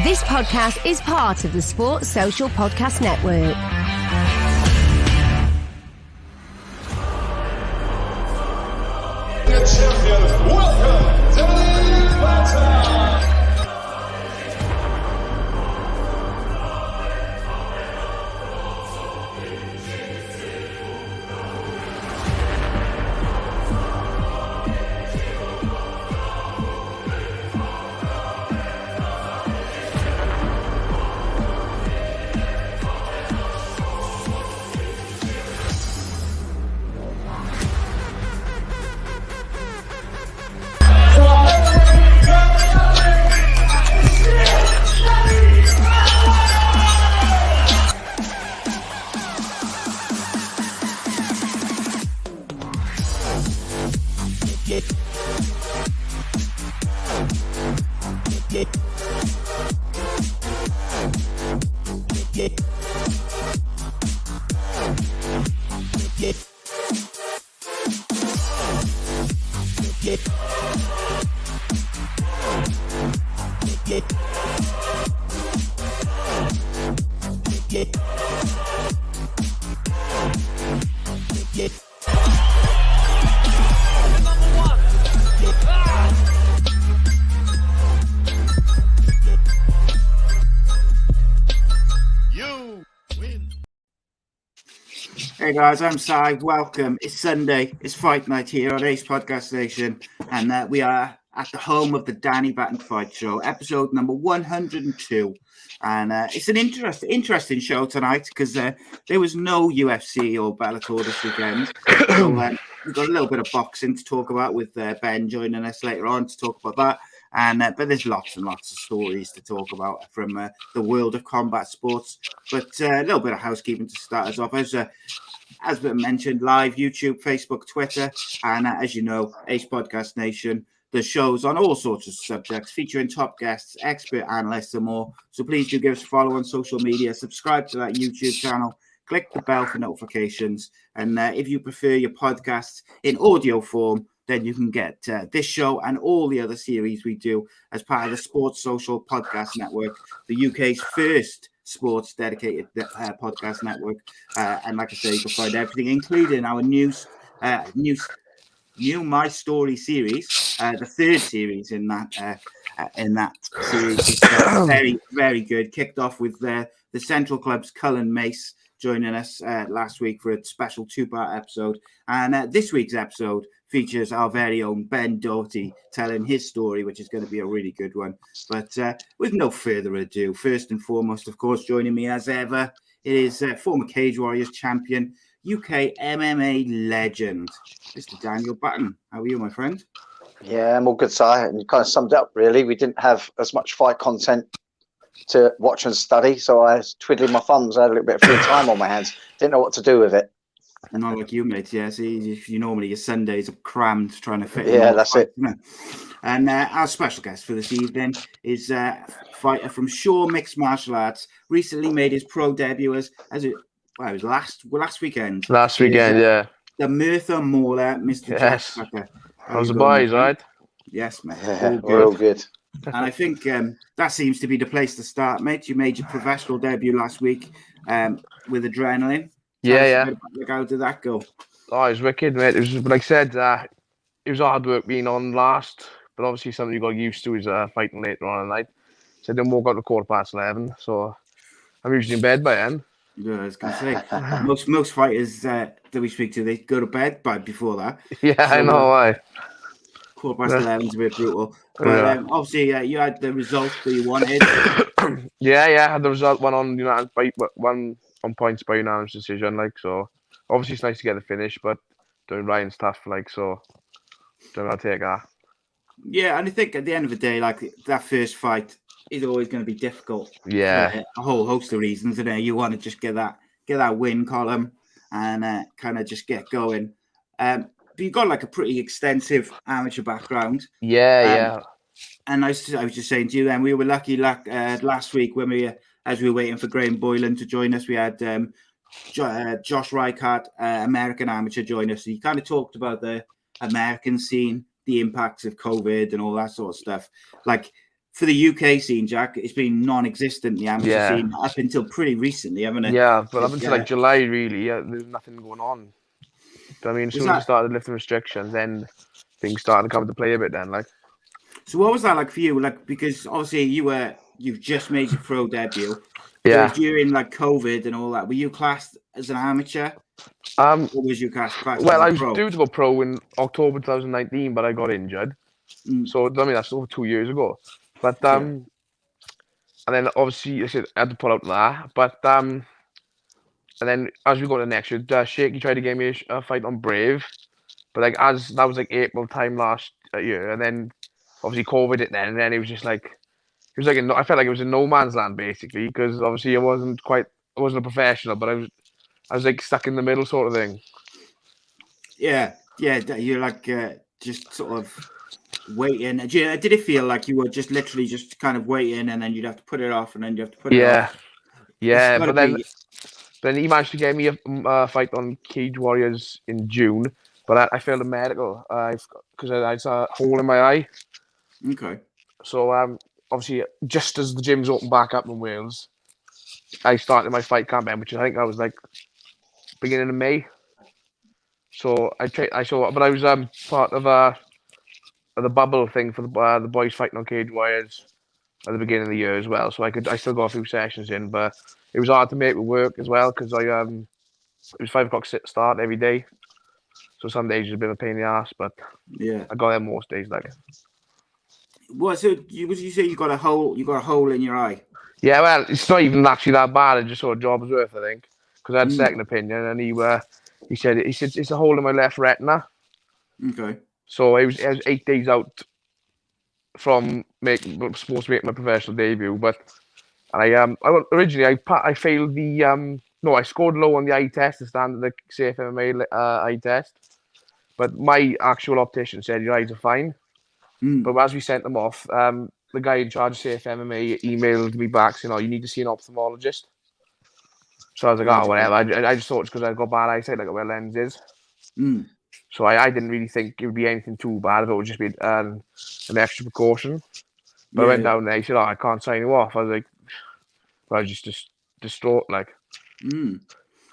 This podcast is part of the Sports Social Podcast Network. Champion, welcome, Danny Batten. Hey guys, I'm Si. Welcome. It's Sunday. It's fight night here on A.C.E Podcast Nation, and we are at the home of the Danny Batten Fight Show, episode number 102. And it's an interesting show tonight because there was no UFC or Bellator this weekend. So we've got a little bit of boxing to talk about with Ben joining us later on to talk about that. And but there's lots and lots of stories to talk about from the world of combat sports. But a little bit of housekeeping to start us off. As been mentioned, live YouTube, Facebook, Twitter, and as you know, A.C.E Podcast Nation. The shows on all sorts of subjects, featuring top guests, expert analysts, and more. So please do give us a follow on social media, subscribe to that YouTube channel, click the bell for notifications, and if you prefer your podcasts in audio form, then you can get this show and all the other series we do as part of the Sports Social Podcast Network, the UK's first sports dedicated podcast network. And like I say, you can find everything, including our new My Story series, the third series in that series. It's very, very good. Kicked off with the Central Club's Cullen Mace joining us last week for a special two-part episode. And this week's episode features our very own Ben Doughty telling his story, which is going to be a really good one. But with no further ado, first and foremost, of course, joining me as ever, it is former Cage Warriors champion, UK MMA legend, Mr. Daniel Batten. How are you, my friend? Yeah, I'm all good, Si. And you kind of summed it up, really. We didn't have as much fight content to watch and study, so I was twiddling my thumbs. I had a little bit of free time on my hands. Didn't know what to do with it. And not like you, mate. Yeah, see, you normally your Sundays are crammed trying to fit. Yeah, that's it. And our special guest for this evening is a fighter from Shaw Mixed Martial Arts. Recently made his pro debut it was last weekend. Last weekend, yeah. The Merthyr Mauler, Mr. Yes. Josh Tucker. How's the boys, right? Yes, mate. Yeah, we're all good. And I think that seems to be the place to start, mate. You made your professional debut last week with Adrenaline. Yeah. How did that go? Oh, it was wicked, mate. It was, like I said, it was hard work being on last, but obviously something you got used to is fighting later on at night. So I didn't woke up at 11:15, so I'm usually in bed by then. Yeah, I was going to say, most fighters that we speak to, they go to bed before that. Yeah, so, I know why. 11:15 is a bit brutal. But obviously, you had the result that you wanted. Yeah, I had the result, one on points by unanimous decision, so obviously it's nice to get the finish, but doing Ryan's tough, so don't know how to take that. Yeah, and I think at the end of the day, that first fight is always going to be difficult. Yeah, a whole host of reasons, and you want to just get that win column and kind of just get going. But you've got a pretty extensive amateur background. Yeah. And I was just saying to you then, we were lucky last week when as we were waiting for Graham Boylan to join us, we had Josh Reichart, American amateur, join us. So he kind of talked about the American scene, the impacts of COVID and all that sort of stuff. for the UK scene, Jack, it's been non-existent, the amateur Yeah. scene, up until pretty recently, haven't it? Yeah, but up until like July, really, there's nothing going on. I mean, as soon as they started lifting restrictions, then things started to come into play a bit. Then, like, so what was that like for you? Like, because obviously you've just made your pro debut. yeah. So during like COVID and all that, were you classed as an amateur? Or was you classed well, as I was due to go pro in October 2019, but I got injured. So I mean, that's over 2 years ago. But and then obviously I had to pull out that. But and then as we go to next year, Shaky tried to get me a fight on Brave, but like as that was like April time last year, and then obviously COVID hit then, and then it was just like I felt like it was in no man's land basically, because obviously I wasn't a professional, but I was like stuck in the middle sort of thing. Yeah, you're like just sort of waiting. Did it feel like you were just literally just kind of waiting, and then you'd have to put it off, and then you have to put it off? Yeah, but then he managed to get me a fight on Cage Warriors in June, but I failed a medical because I had a hole in my eye. Okay. So obviously, just as the gyms opened back up in Wales, I started my fight campaign, which I think I was like beginning of May. So but I was part of the bubble thing for the boys fighting on Cage Warriors at the beginning of the year as well. So I still got a few sessions in, but it was hard to make it work as well because it was 5 o'clock start every day. So some days was a bit of a pain in the ass, but yeah, I got there most days. Like, what? So you say you got a hole? You got a hole in your eye? Yeah, well, it's not even actually that bad. I just saw a job's worth, I think, because I had a second opinion, and he said it's a hole in my left retina. Okay. So I was 8 days out from supposed to make my professional debut, but I failed the I scored low on the eye test, the standard safe MMA eye test, but my actual optician said your eyes are fine. But as we sent them off, the guy in charge of safe MMA emailed me back saying, "Oh, you need to see an ophthalmologist." So I was like, "Oh, whatever." I just thought it's because I got bad eyesight, like I wear lenses. So I didn't really think it would be anything too bad. I thought it would just be an extra precaution. But I went down there. He said, "Oh, I can't sign you off." I was like, I was just distraught, like.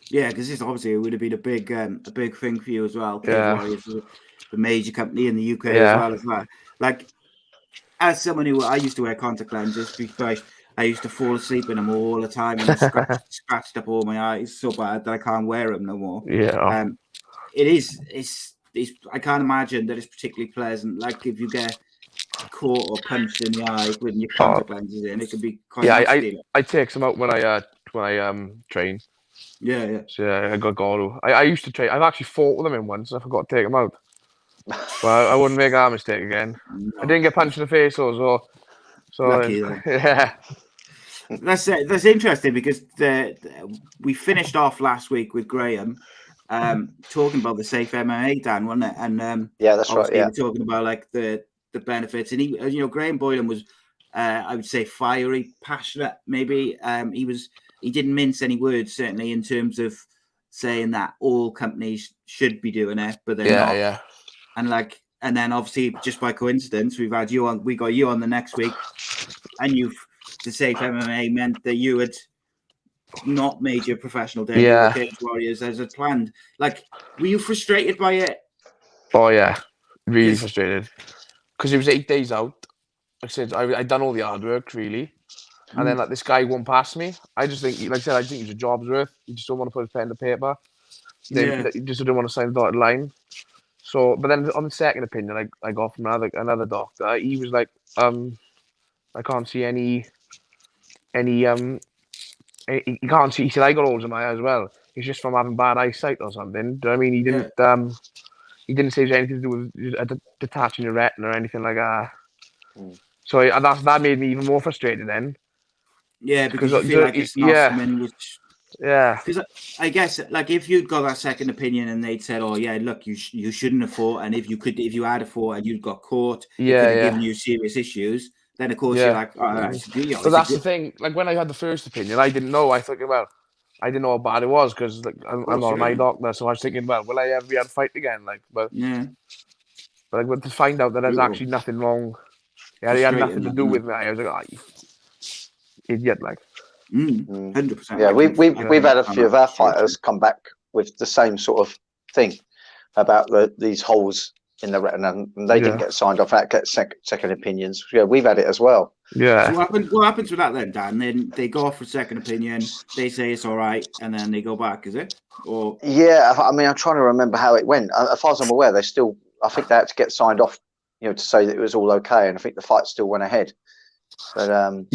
Yeah, because this obviously would have been a big thing for you as well. Yeah. It's a major company in the UK as well. Like, as someone who I used to wear contact lenses because I used to fall asleep in them all the time and scratched up all my eyes so bad that I can't wear them no more. Yeah. It's I can't imagine that it's particularly pleasant. Like if you get caught or punched in the eye with your contact lenses in, it can be quite nasty. I take some out when I train. Yeah. So I got to. I used to train. I've actually fought with them in once. I forgot to take them out. Well, I wouldn't make that mistake again. No. I didn't get punched in the face, so lucky then. Yeah. That's interesting because we finished off last week with Graham talking about the safe MMA, Dan, wasn't it? And yeah, that's right. Yeah, we're talking about like the benefits, and he, Graham Boylan was, I would say, fiery, passionate. Maybe he didn't mince any words, certainly in terms of saying that all companies should be doing it, but they're not. Yeah. And then obviously just by coincidence, we got you on the next week, and the safe MMA meant that you had not made your professional debut with Cage Warriors as had planned. Like, were you frustrated by it? Oh yeah, really frustrated. Because it was 8 days out. Like I said, I'd done all the hard work really, and then like this guy won't pass me. I just think, like I said, I think he's a job's worth. You just don't want to put his pen to paper. You just don't want to sign the dotted line. So, but then on the second opinion, I got from another doctor. He was like, I can't see any. He can't see. He said I got holes in my eye as well. It's just from having bad eyesight or something. Do you know what I mean? He didn't. He didn't say it was anything to do with detaching your retina or anything like that. So that made me even more frustrated then. Yeah, because you feel like it's not something which. Yeah. Because I guess like if you'd got that second opinion and they'd said, "Oh yeah, look, you shouldn't have fought," and if you had a fought and you'd got caught, it could have given you serious issues. Then of course you're like, "Oh, that's good." But that's the thing. Like when I had the first opinion, I didn't know. I didn't know how bad it was because like, I'm not an eye doctor, so I was thinking, well, will I ever be able to fight again? Like, but to find out that there's actually nothing wrong he had nothing to do with me. I was like, oh, you idiot, like. 100%. Yeah, we've had a few of our fighters come back with the same sort of thing about these holes in the retina, and they didn't get signed off. That get second opinions. Yeah, we've had it as well. Yeah. So what happens with that then, Dan? Then they go off for second opinion. They say it's all right, and then they go back. Is it? Or yeah, I mean, I'm trying to remember how it went. As far as I'm aware, I think they had to get signed off, to say that it was all okay, and I think the fight still went ahead. But not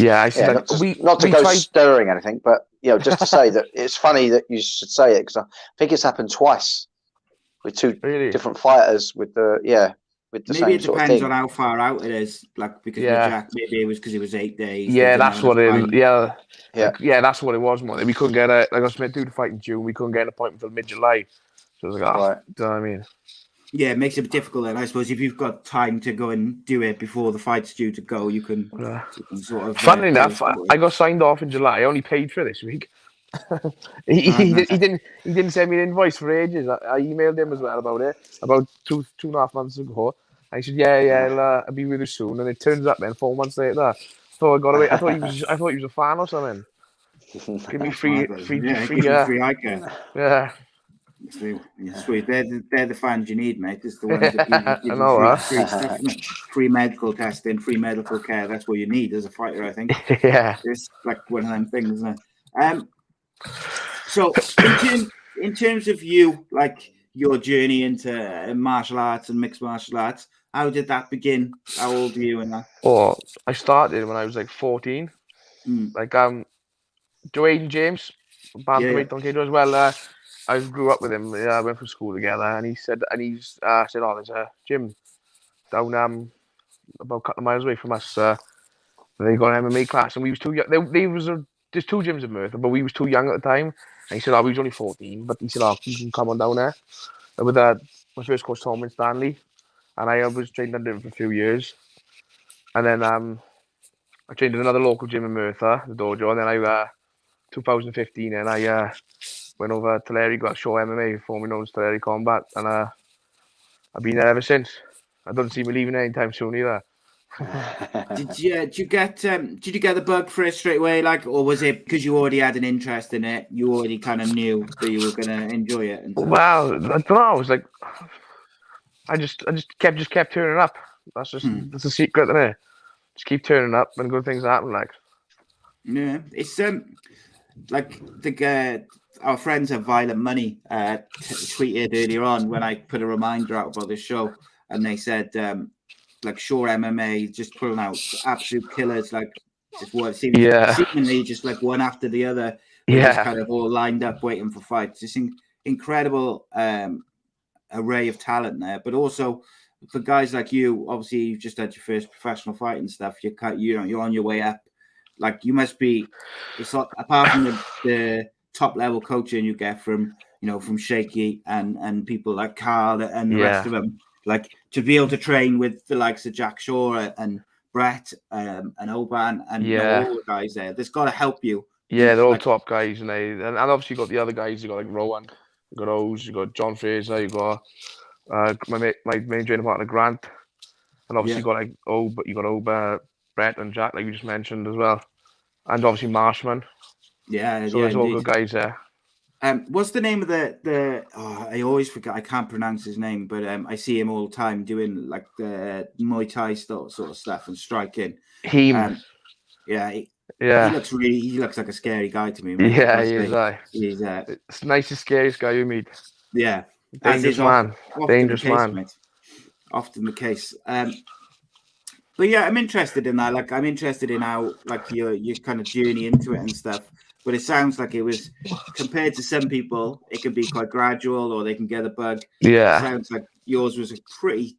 to go stirring anything, but just to say that it's funny that you should say it, because I think it's happened twice with two different fighters with the maybe same sort of thing. it depends on how far out it is. Like because with Jack, maybe it was because it was 8 days. Yeah, that's what it. Yeah, yeah, that's what it was. Man. We couldn't get I was meant to do the fight in June. We couldn't get an appointment until mid-July. So I was like, right. Do you know what I mean? Yeah, it makes it difficult then. I suppose if you've got time to go and do it before the fight's due to go, you can sort of. Funnily enough, I got signed off in July. I only paid for this week. he didn't send me an invoice for ages. I emailed him as well about it about 2.5 months ago. And he said, "Yeah, I'll be with you soon." And it turns up then 4 months later. So I got away. I thought he was a fan or something. Give me free eye care. Yeah. Sweet. They're the fans you need, mate. It's the ones that give you free stuff, free medical testing, free medical care. That's what you need as a fighter, I think. Yeah. It's like one of them things, isn't it? So in terms of you, like your journey into martial arts and mixed martial arts, how did that begin? How old were you in that? Oh, I started when I was like 14. Like Dwayne James, bantamweight on Kado as well. I grew up with him. I went to school together, and he said, "Oh, there's a gym down about a couple of miles away from us. They got an MMA class, and we was too young. There's two gyms in Merthyr, but we was too young at the time." And he said, "Oh, we was only 14," but he said, "Oh, you can come on down there." And with my first coach, Tom Stanley, and I was trained under him for a few years, and then I trained in another local gym in Merthyr, the dojo, and then 2015, and I went over to Tulare, got show MMA, formerly known as Tulare Combat, and I've been there ever since. I don't see me leaving anytime soon either. Did you get the bug for it straight away, like, or was it because you already had an interest in it? You already kind of knew that you were going to enjoy it. Well, I don't know. I was like, I just kept turning up. That's the secret, isn't it? Just keep turning up, and good things happen. Like, yeah, it's like our friends at Violent Money tweeted earlier on when I put a reminder out about this show, and they said like Shore MMA just pulling out absolute killers, like just what seemingly just like one after the other. They're just kind of all lined up waiting for fights. Just incredible array of talent there, but also for guys like you, obviously you've just had your first professional fight and stuff. You're on your way up. Like you must be, apart from the top level coaching you get from Shaky and people like Carl and the rest of them, like to be able to train with the likes of Jack Shaw and Brett and Oban and all the guys there, that's got to help you. Yeah, they're all top guys, and obviously you got the other guys. You got like Rowan, you got Oz, you got John Fraser, you got my main training partner Grant, and obviously you got Oba, Brett and Jack, like you just mentioned as well, and obviously Marshman. Yeah, so there's all good guys there. What's the name of the I always forget. I can't pronounce his name, but I see him all the time doing like the Muay Thai sort of stuff and striking. He looks like a scary guy to me, man. Yeah, he is. He's it's the nicest, scariest guy you meet. Yeah, dangerous man. Dangerous man. Mate. Often the case. But yeah, I'm interested in that. Like, I'm interested in how like your kind of journey into it and stuff. But it sounds like it was, compared to some people, it can be quite gradual, or they can get a bug. Yeah, it sounds like yours was a pretty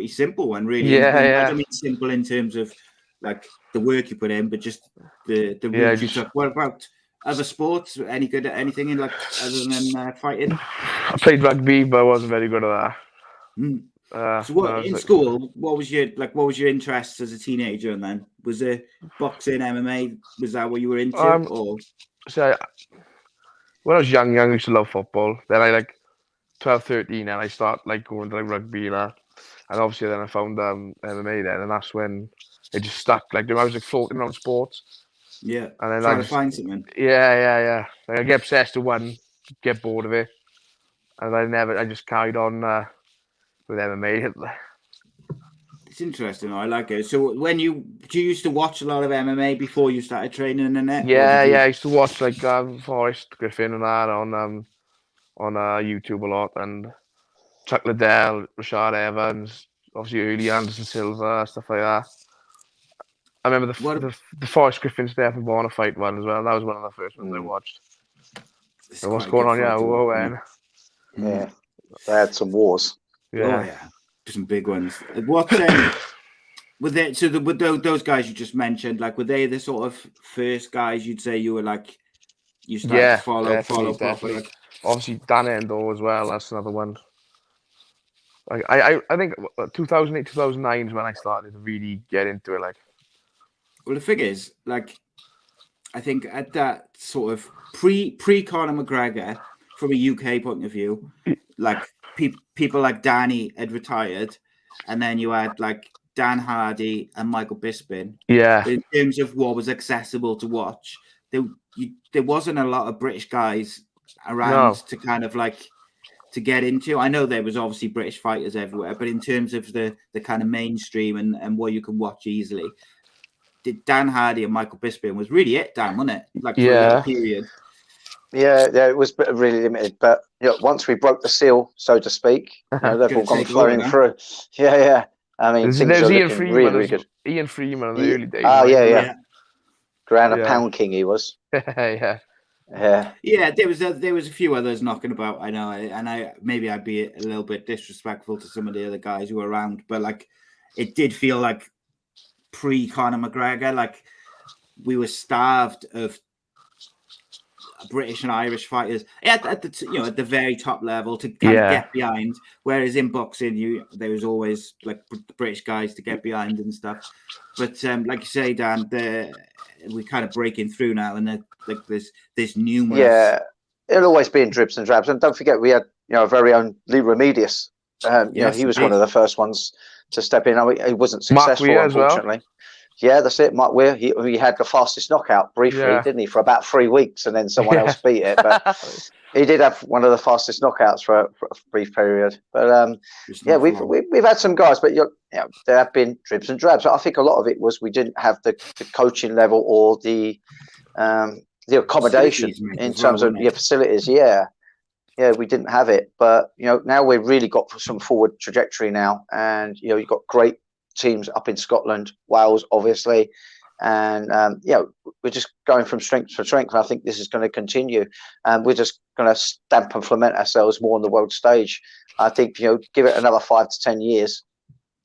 simple one, really. Yeah, I don't mean simple in terms of like the work you put in, but just the route you took. What about other sports? Any good at anything in like other than fighting? I played rugby, but I wasn't very good at that. So what in school? What was your interest as a teenager? And then was it boxing, MMA? Was that what you were into? So when I was young, I used to love football. Then I 12, 13, and I start like going to like rugby and obviously then I found MMA then, and that's when it just stuck. Like I was like floating around sports. Yeah, and then trying to find something. Yeah. Like, I get obsessed with one, get bored of it, and I just carried on with MMA. It's interesting. I like it. So do you used to watch a lot of MMA before you started training in it? Yeah. I used to watch like Forrest Griffin and that on YouTube a lot, and Chuck Liddell, Rashad Evans, obviously early Anderson Silva, stuff like that. I remember the Forrest Griffin Stephen Bonner fight one as well. That was one of the first ones I watched. So what's going on? Yeah, they had some wars. Yeah, some big ones. What were they? So with those guys you just mentioned, like, were they the sort of first guys you'd say you were like you started to follow properly? Obviously, Dan Endo as well. That's another one. I think 2008, 2009 is when I started to really get into it. Like, well, the thing is, like, I think at that sort of pre Conor McGregor, from a UK point of view, like people like Danny had retired, and then you had like Dan Hardy and Michael Bisping. Yeah. But in terms of what was accessible to watch, there wasn't a lot of British guys around to kind of like to get into. I know there was obviously British fighters everywhere, but in terms of the kind of mainstream and what you can watch easily, Dan Hardy and Michael Bisping was really it, Dan, wasn't it? Like, for a little period. Yeah, it was really limited. But once we broke the seal, so to speak, they've all gone flowing through. Yeah. I mean, things are looking really good. Ian Freeman in the early days. Oh, yeah. Grand a pound king he was. Yeah. There was a few others knocking about. I know, and maybe I'd be a little bit disrespectful to some of the other guys who were around, but like, it did feel like pre Conor McGregor, like we were starved of British and Irish fighters at the very top level to kind of get behind. Whereas in boxing, there was always like British guys to get behind and stuff. But like you say, Dan, we're kind of breaking through now, and there's numerous. Yeah, it'll always be in dribs and drabs. And don't forget, we had our very own Lee Remedios. He was one of the first ones to step in. He wasn't successful, unfortunately. Well. Yeah, that's it. Mark Weir, he had the fastest knockout briefly, didn't he, for about 3 weeks, and then someone else beat it. But he did have one of the fastest knockouts for a brief period. But we've had some guys, but there have been dribs and drabs. I think a lot of it was we didn't have the coaching level or the accommodation in terms of your facilities. Yeah, we didn't have it. But now we've really got some forward trajectory now, and you've got great teams up in Scotland, Wales, obviously, and we're just going from strength to strength. And I think this is going to continue, and we're just going to stamp and ferment ourselves more on the world stage. I think give it another 5 to 10 years.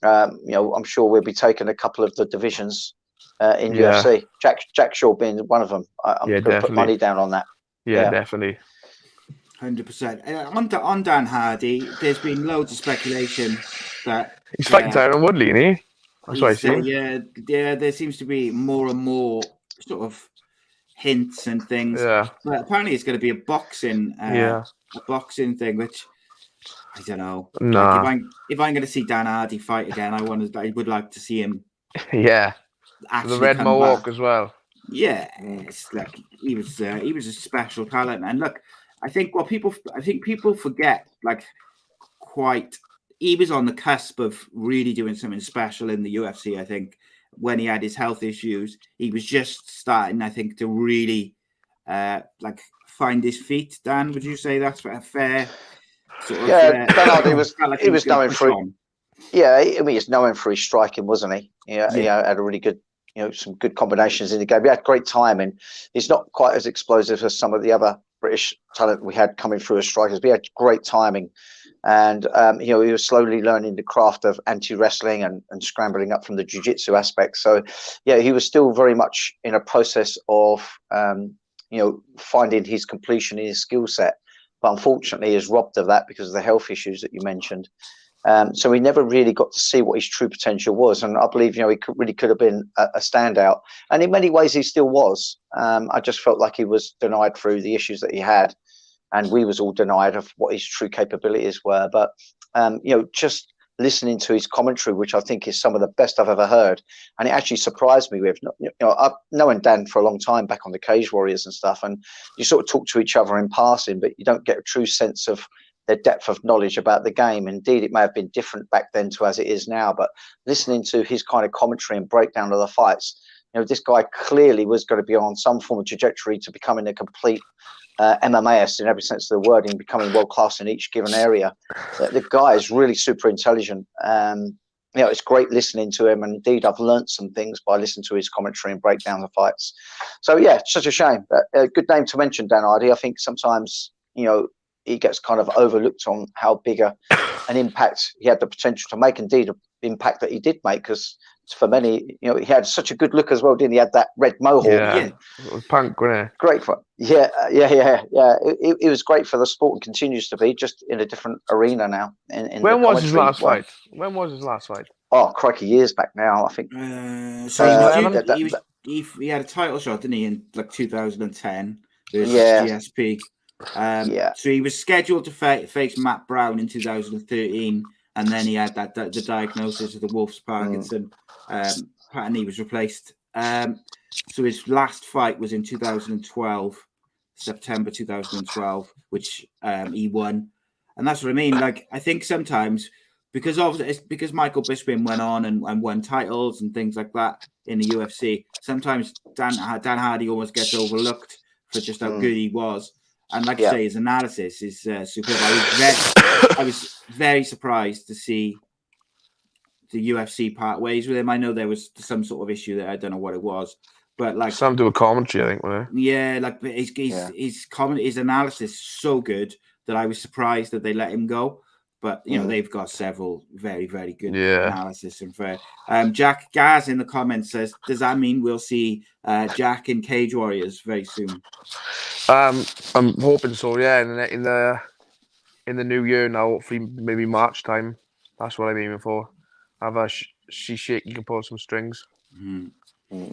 I'm sure we'll be taking a couple of the divisions in UFC. Jack Shaw being one of them. I'm going to put money down on that. Yeah, definitely. 100%. On Dan Hardy, there's been loads of speculation that he's fighting Tyron Woodley, isn't he? That's what I see. Yeah. There seems to be more and more sort of hints and things. Yeah. But apparently, it's going to be a boxing thing, which I don't know. Nah. Like, if I'm going to see Dan Hardy fight again, I would like to see him. Yeah. Actually, the red mohawk as well. Yeah, it's like he was a special talent, and look. I think people forget, like, he was on the cusp of really doing something special in the UFC. I think when he had his health issues, he was just starting, I think, to really find his feet. Dan, would you say that's a fair sort of? Dan Hardy he was known for. Yeah, I mean, he's known for his striking, wasn't he? He had a really good, some good combinations in the game. He had great timing. He's not quite as explosive as some of the other British talent we had coming through as strikers. We had great timing, and he was slowly learning the craft of anti-wrestling and scrambling up from the jiu-jitsu aspect. So he was still very much in a process of finding his completion in his skill set, but unfortunately he is robbed of that because of the health issues that you mentioned. So we never really got to see what his true potential was. And I believe, he really could have been a standout. And in many ways, he still was. I just felt like he was denied through the issues that he had. And we was all denied of what his true capabilities were. But, just listening to his commentary, which I think is some of the best I've ever heard. And it actually surprised me with, I've known Dan for a long time back on the Cage Warriors and stuff, and you sort of talk to each other in passing, but you don't get a true sense of their depth of knowledge about the game. Indeed, it may have been different back then to as it is now, but listening to his kind of commentary and breakdown of the fights, this guy clearly was going to be on some form of trajectory to becoming a complete MMAist in every sense of the word, and becoming world class in each given area. The guy is really super intelligent. It's great listening to him, and indeed I've learnt some things by listening to his commentary and breakdown of fights. So yeah, it's such a shame. A good name to mention, Dan Hardy. I think sometimes he gets kind of overlooked on how big an impact he had the potential to make. Indeed, an impact that he did make, because for many, he had such a good look as well, didn't he? He had that red mohawk. Yeah. It was punk, wasn't it? Great for It was great for the sport, and continues to be, just in a different arena now. When was his last fight? Oh, crikey, years back now, I think. He had a title shot, didn't he, in like 2010 versus GSP. So he was scheduled to face Matt Brown in 2013, and then he had the diagnosis of the Wolf's Parkinson, and he was replaced. So his last fight was in 2012, September 2012, which he won, and that's what I mean. Like, I think sometimes because Michael Bisping went on and won titles and things like that in the UFC, sometimes Dan Hardy almost gets overlooked for just how good he was. And like you say, his analysis is superb. I was very surprised to see the UFC part ways with him. I know there was some sort of issue there. I don't know what it was, but like something to do with commentary, I think. Wasn't it? Yeah, like his analysis is so good that I was surprised that they let him go. But they've got several very, very good analysis and fair. Jack Gaz in the comments says, "Does that mean we'll see Jack in Cage Warriors very soon?" I'm hoping so. Yeah, in the new year now, hopefully maybe March time. That's what I'm aiming for. Have a shake. You can pull some strings. Mm-hmm.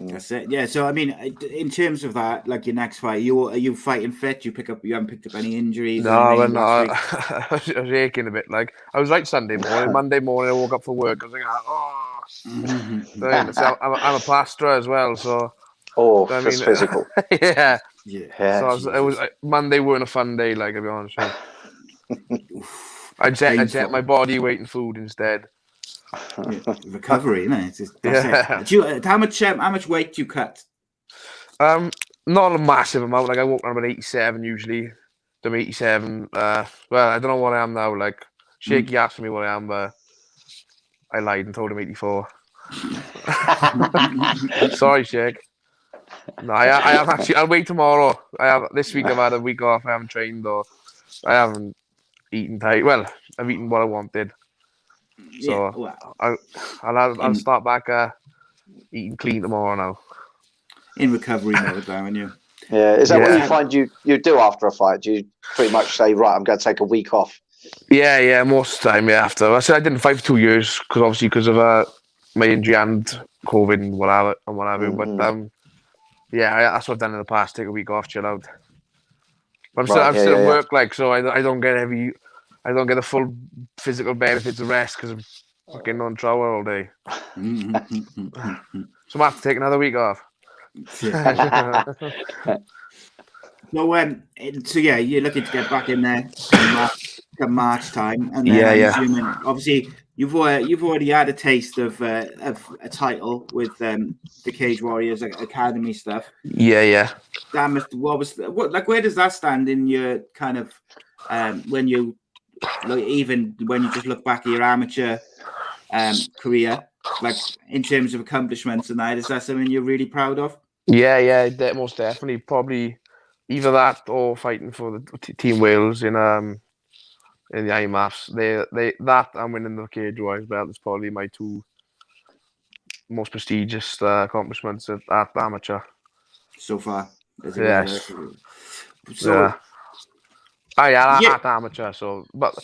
That's it. Yeah. So I mean, in terms of that, like your next fight, are you fighting fit? You haven't picked up any injuries? No, I was aching a bit. Like I was like Sunday morning, Monday morning. I woke up for work. I was like, so I'm a plasterer as well, so. Oh, that's physical. Yeah. Yeah. So it was Monday weren't a fun day. Like, I'll be honest with you. I'd set my body weight in food instead. Recovery, isn't it? It. How much weight do you cut? Not a massive amount. Like I walk around about 87 usually. I'm 87. Well, I don't know what I am now. Like Shaky asked me what I am, but I lied and told him 84. Sorry, Shake. No, I have actually. I'll wait tomorrow. This week. I've had a week off. I haven't trained or I haven't eaten tight. Well, I've eaten what I wanted. So I'll start back eating clean tomorrow now. In recovery mode, aren't you? Yeah. Is that what you find you do after a fight? Do you pretty much say, right, I'm going to take a week off? Yeah. Most of the time, after. I said I didn't fight for 2 years because of my injury and COVID and whatever. Mm-hmm. But that's what I've done in the past. Take a week off, chill out. But I'm still at work, like, so I don't get I don't get the full physical benefits of rest because I'm fucking on trowel all day. So I have to take another week off. So you're looking to get back in there come March time, and then assuming, obviously you've already had a taste of a title with the Cage Warriors Academy stuff. Yeah. Damn, where does that stand in your kind of when you even when you just look back at your amateur career, like in terms of accomplishments and that, is that something you're really proud of? Yeah, most definitely. Probably either that or fighting for the Team Wales in the IMAFs. They that and winning the Cage Warriors belt is probably my two most prestigious accomplishments at amateur so far. Yes. At amateur. So, but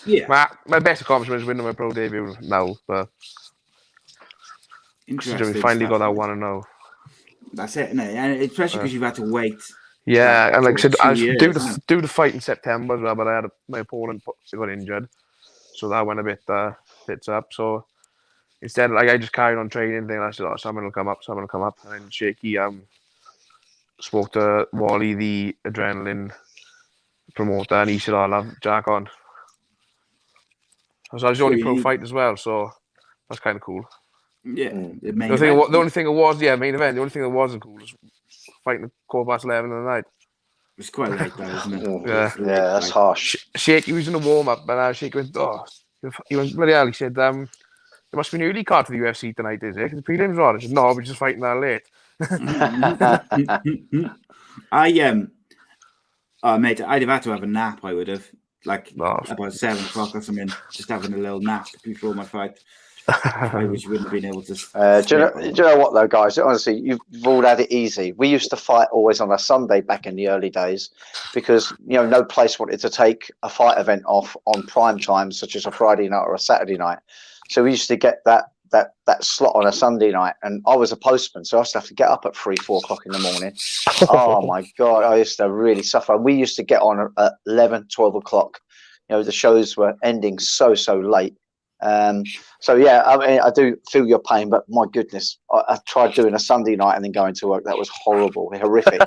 my best accomplishment is winning my pro debut now. But interesting. We finally got that 1-0. That's it, isn't it? And especially because you've had to wait. Yeah, and like I said, I was due to fight in September as well, but my opponent got injured, so that went a bit hospitals up. So instead, like, I just carried on training. Then I said, "Oh, someone will come up," and then Shaky spoke to Wally, the adrenaline promoter, and he said, "Oh, I'll have Jack on." So I was the only pro fight as well, so that's kind of cool. Yeah, the only thing it was, main event. The only thing that wasn't cool was fighting at 11:15 in the night. It's quite late, though, isn't it? Yeah, that's harsh. Shaky was in the warm up, and Shaky went, "Oh, he went bloody hell." He said, "There must be an early card for the UFC tonight, is it? The prelims are on." I said, "No, we're just fighting that late." Mate, I'd have had to have a nap. I would have, about 7 o'clock or something, just having a little nap before my fight. I wish you wouldn't have been able to. Do you know what, though, guys? Honestly, you've all had it easy. We used to fight always on a Sunday back in the early days because, no place wanted to take a fight event off on prime time, such as a Friday night or a Saturday night. So we used to get that slot on a Sunday night, and I was a postman, so I used to have to get up at 3-4 o'clock in the morning. Oh my God, I used to really suffer. We used to get on at 11, 12 o'clock. The shows were ending so late. So yeah, I mean, I do feel your pain, but my goodness, I tried doing a Sunday night and then going to work. That was horrible, horrific.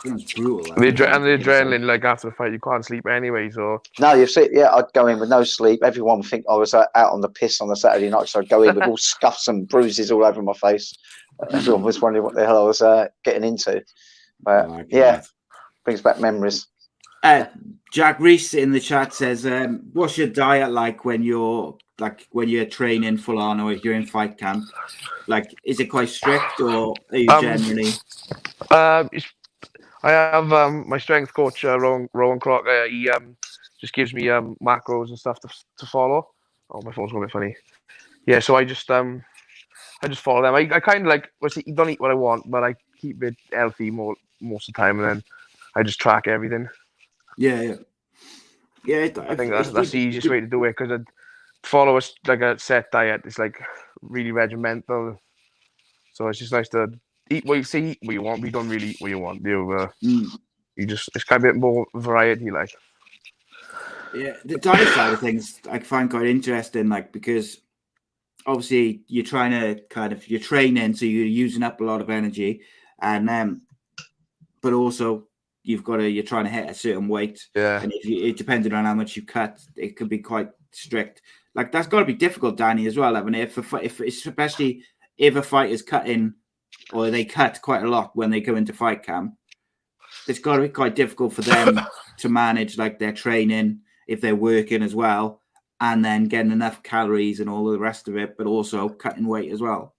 It's brutal. The adrenaline, like after the fight, you can't sleep anyway. So no, you see, yeah, I'd go in with no sleep. Everyone would think I was out on the piss on the Saturday night, so I'd go in with all scuffs and bruises all over my face. Everyone was wondering what the hell I was getting into. But brings back memories. Jack Reese in the chat says, "What's your diet like when you're training full on or if you're in fight camp? Like, is it quite strict or are you generally?" I have my strength coach, Rowan Crocker. He just gives me macros and stuff to follow. Oh, my phone's going a bit funny. Yeah, so I just follow them. I kind of like, you don't eat what I want, but I keep it healthy most of the time, and then I just track everything. Yeah. I think that's the easiest way to do it, because follow a set diet. It's like really regimental, so it's just nice to eat what you see, eat what you want. We don't really eat what you want. It's kind of a bit more variety, like. Yeah, the diet side of things I find quite interesting, like, because obviously you're trying to you're training, so you're using up a lot of energy, and but also you're trying to hit a certain weight. Yeah. And it depending on how much you cut, it could be quite strict. Like, that's got to be difficult, Danny, as well. I mean, especially if a fight is cutting, or they cut quite a lot when they go into fight camp, it's got to be quite difficult for them to manage like their training if they're working as well, and then getting enough calories and all the rest of it, but also cutting weight as well.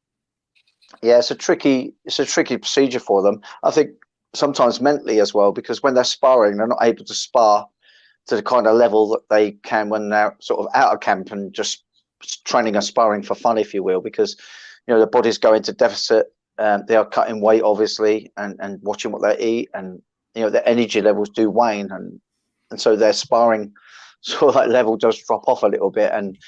Yeah, it's a tricky procedure for them. I think sometimes mentally as well, because when they're sparring, they're not able to spar to the kind of level that they can when they're sort of out of camp and just training and sparring for fun, if you will, because the bodies go into deficit. They are cutting weight, obviously, and watching what they eat, and their energy levels do wane, and so their sparring sort of like level does drop off a little bit, and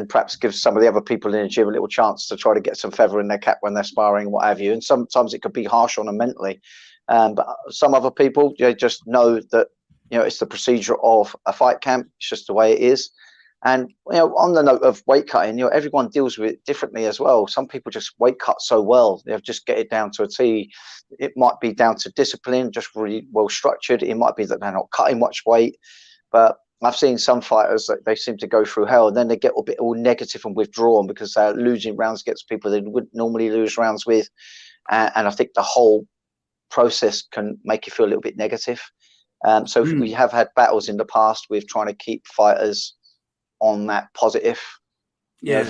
perhaps gives some of the other people in the gym a little chance to try to get some feather in their cap when they're sparring, what have you. And sometimes it could be harsh on them mentally, but some other people, they just know that it's the procedure of a fight camp. It's just the way it is. And on the note of weight cutting, everyone deals with it differently as well. Some people just weight cut so well, they just get it down to a T. It might be down to discipline, just really well structured. It might be that they're not cutting much weight, but I've seen some fighters that they seem to go through hell, and then they get a bit all negative and withdrawn because they're losing rounds against people they wouldn't normally lose rounds with. And I think the whole process can make you feel a little bit negative. So we have had battles in the past with trying to keep fighters on that positive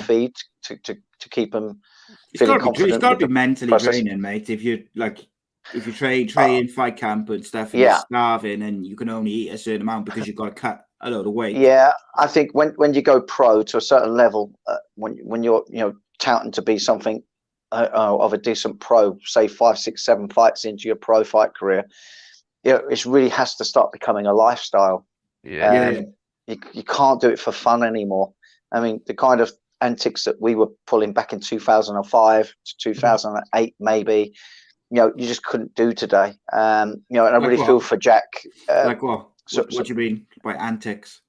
feed to keep them feeling confident. It's got to be mentally draining, mate. If you train fight camp and stuff, and you're starving and you can only eat a certain amount because you've got to cut a load of weight. Yeah, I think when you go pro to a certain level, when you're touting to be something of a decent pro, say 5, 6, 7 fights into your pro fight career, it really has to start becoming a lifestyle. You can't do it for fun anymore. I mean, the kind of antics that we were pulling back in 2005 to 2008, maybe, you just couldn't do today. And I really feel for Jack. Like what? What do you mean by antics?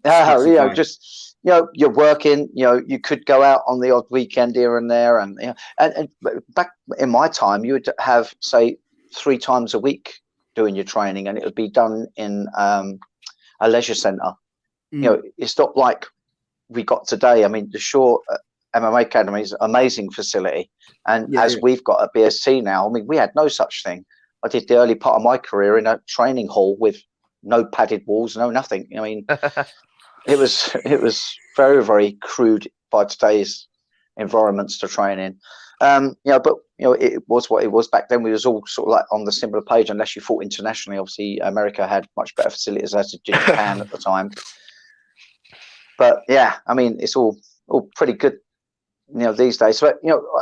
just you're working. You could go out on the odd weekend here and there, and and back in my time, you would have say 3 times a week doing your training, and it would be done in a leisure centre. It's not like we got today. I mean, the Shaw MMA Academy is an amazing facility, and as we've got at BST now, I mean, we had no such thing. I did the early part of my career in a training hall with no padded walls, no nothing. I mean, it was very, very crude by today's environments to train in. But it was what it was back then. We was all sort of like on the similar page, unless you fought internationally. Obviously, America had much better facilities as did Japan at the time. But yeah, I mean, it's all pretty good, these days. But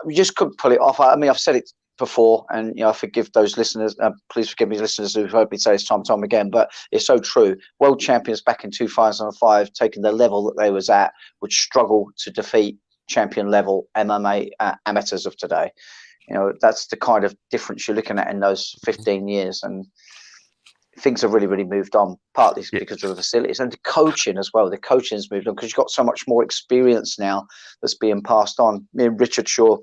we just couldn't pull it off. I mean, I've said it before, and I forgive those listeners. Please forgive me, listeners who've heard me say this time and time again. But it's so true. World champions back in 2005, taking the level that they was at, would struggle to defeat champion level MMA amateurs of today. That's the kind of difference you're looking at in those 15 years, and things have really, really moved on, partly because of the facilities and the coaching as well. The coaching has moved on because you've got so much more experience now that's being passed on. Me and Richard Shaw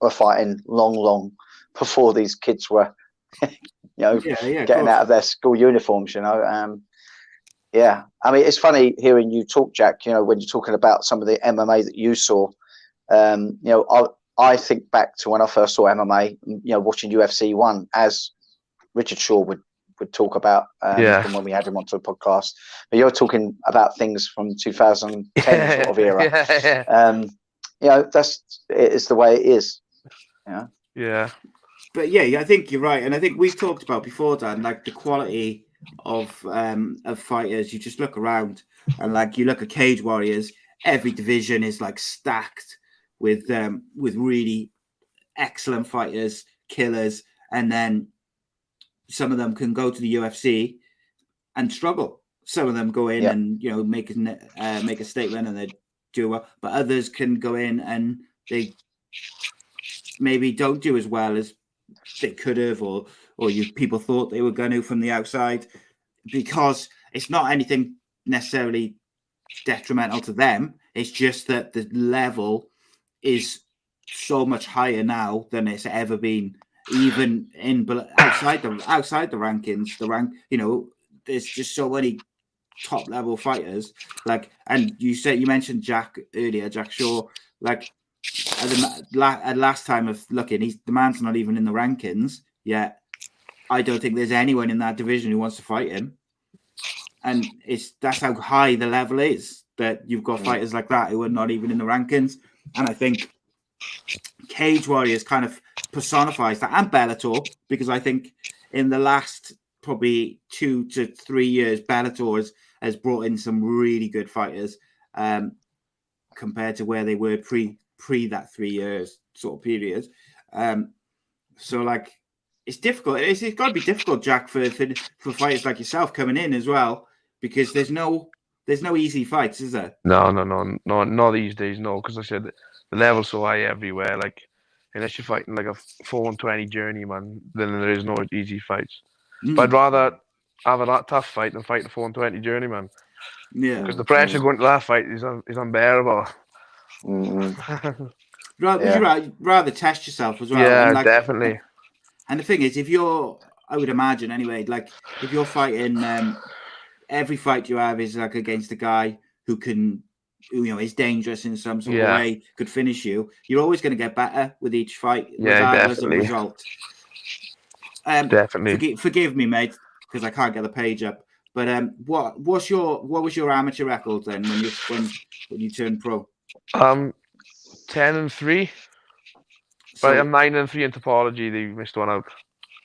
were fighting long before these kids were, getting out of their school uniforms. I mean, it's funny hearing you talk, Jack. When you're talking about some of the MMA that you saw. I think back to when I first saw MMA. Watching UFC 1, as Richard Shaw would talk about from when we had him onto the podcast. But you're talking about things from 2010 sort of era. It's the way it is. Yeah. But I think you're right, and I think we've talked about before, Dan, like the quality of fighters. You just look around, and like you look at Cage Warriors, every division is like stacked with really excellent fighters, killers, and then some of them can go to the UFC and struggle. Some of them go in and make a statement and they do well, but others can go in and they maybe don't do as well as they could have, or people thought they were going to from the outside, because it's not anything necessarily detrimental to them. It's just that the level is so much higher now than it's ever been. Even outside the rankings, there's just so many top level fighters. Like, and you mentioned Jack earlier, Jack Shaw. Like, at last time of looking, the man's not even in the rankings yet. I don't think there's anyone in that division who wants to fight him, and that's how high the level is. That you've got fighters like that who are not even in the rankings, and I think Cage Warriors kind of personifies that, and Bellator, because I think in the last probably 2 to 3 years, Bellator has brought in some really good fighters compared to where they were pre that 3 years sort of period. So like, it's difficult. It's got to be difficult, Jack, for fighters like yourself coming in as well, because there's no easy fights, is there? No, not these days. No, because I said the level's so high everywhere. Like, unless you're fighting like a 4-20 journeyman, then there is no easy fights. But I'd rather have a tough fight than fight a 4-20 journeyman. Yeah, because the pressure going to that fight is unbearable. Would you rather test yourself as well? Yeah, definitely. And the thing is, I would imagine anyway, like if you're fighting, every fight you have is like against a guy who is dangerous in some sort of way, could finish you. You're always going to get better with each fight, regardless of the result. Definitely. Forgive me, mate, because I can't get the page up. But what was your amateur record then when you turned pro? 10-3. But I'm 9-3 in topology. They missed one out.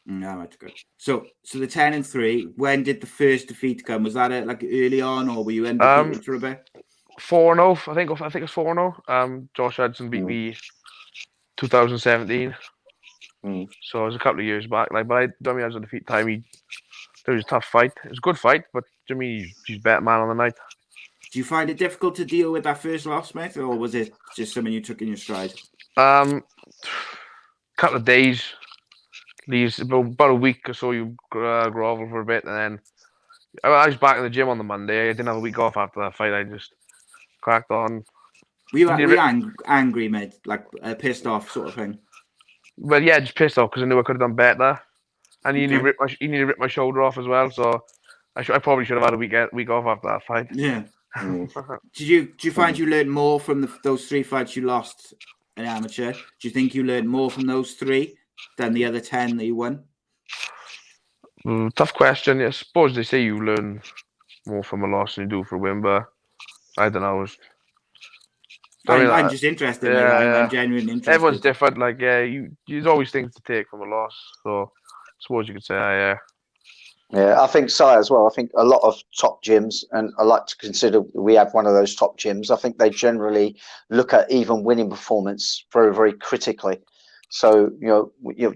No, that's good. So the 10-3. When did the first defeat come? Was that like early on, or were you undefeated for a bit? 4-0. I think it's 4-0. Josh Hudson beat me 2017. So it was a couple of years back. Like, but I don't mean as a defeat time. It was a tough fight. It was a good fight, but to me, he's better man on the night. Do you find it difficult to deal with that first loss, mate, or was it just something you took in your stride? Couple of days, leaves about a week or so. You grovel for a bit, and then I was back in the gym on the Monday. I didn't have a week off after that fight. I just cracked on. Were you angry, mate? Like pissed off sort of thing? Well, yeah, just pissed off because I knew I could have done better. And he nearly ripped my shoulder off as well. So I probably should have had a week off after that fight. Yeah. Did you find you learned more from those 3 fights you lost in amateur? Do you think you learned more from those 3 than the other 10 that you won? Tough question. I suppose they say you learn more from a loss than you do from a win, but I don't know. I'm just interested. I'm genuinely interested. Everyone's different. Like, there's always things to take from a loss. So I suppose you could say, yeah. Yeah, I think so as well. I think a lot of top gyms, and I like to consider we have one of those top gyms, I think they generally look at even winning performance very, very critically. So,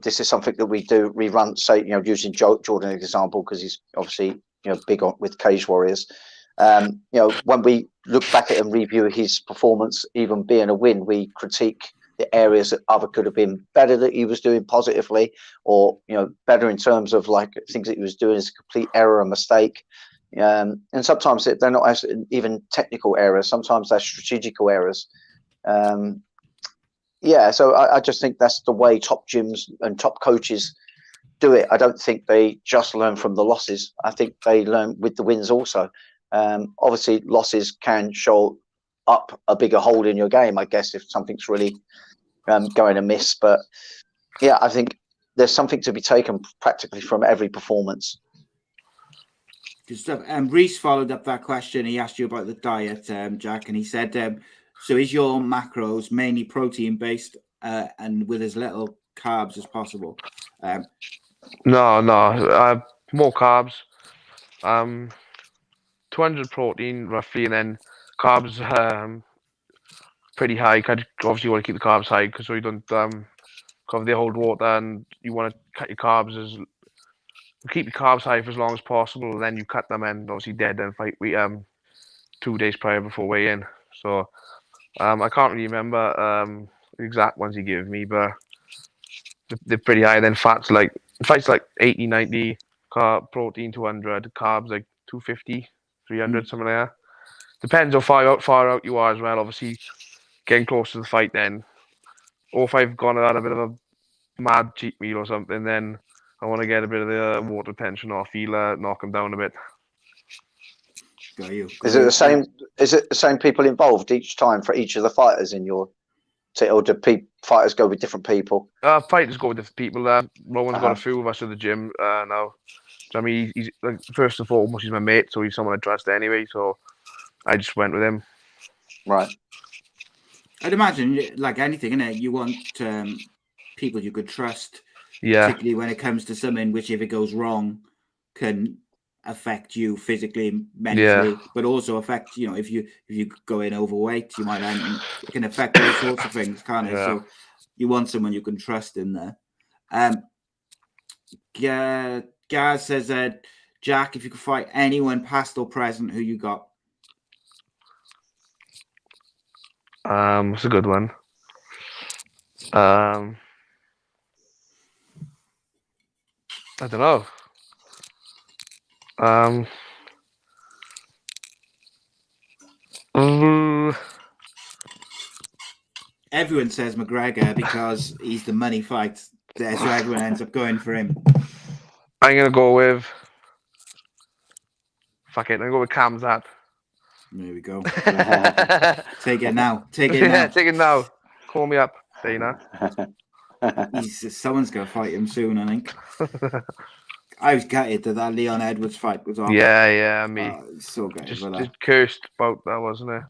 this is something that we run, say, using Jordan as an example, because he's obviously, big on with Cage Warriors. When we look back at and review his performance, even being a win, we critique the areas that either could have been better that he was doing positively, or better in terms of like things that he was doing as a complete error or mistake. And sometimes they're not even technical errors. Sometimes they're strategical errors. So I just think that's the way top gyms and top coaches do it. I don't think they just learn from the losses. I think they learn with the wins also. Obviously, losses can show up a bigger hole in your game, I guess, if something's really going amiss. But yeah, I think there's something to be taken practically from every performance. Good stuff. Reese followed up that question. He asked you about the diet, Jack, and he said, so is your macros mainly protein based and with as little carbs as possible? No, more carbs. 200 protein roughly, and then carbs pretty high. Obviously, you want to keep the carbs high because so you don't cover the hold water, and you want to cut your carbs keep your carbs high for as long as possible, and then you cut them and obviously dead then fight 2 days prior before weigh in. So I can't really remember the exact ones he gave me, but they're pretty high. Then fats like 80, 90, protein 200, carbs like 250, 300, something like that. Depends how far out you are as well. Obviously, getting close to the fight then. Or if I've gone and had a bit of a mad cheat meal or something, then I want to get a bit of the water tension off, knock them down a bit. Got you. Is it the same people involved each time for each of the fighters in your or do fighters go with different people? Fighters go with different people. Rowan's got a few of us at the gym now. So, I mean, he's like, first and foremost, he's my mate, so he's someone I trust anyway. So I just went with him. Right. I'd imagine, like anything, innit, you want people you could trust. Yeah. Particularly when it comes to something which, if it goes wrong, can affect you physically, mentally, but also affect, if you go in overweight, you might it can affect all sorts of things, can't it? Yeah. So you want someone you can trust in there. Gaz says, Jack, if you could fight anyone past or present, who you got? It's a good one. I don't know. Everyone says McGregor because he's the money fight, so everyone ends up going for him. I'm gonna go with. Fuck it, I'm gonna go with Kamzat. There we go. Take it now. Take it now. Yeah, take it now. Call me up, Dana. Someone's gonna fight him soon, I think. I was gutted that Leon Edwards fight was on. Yeah, me. So gutted. Just cursed about that, wasn't it?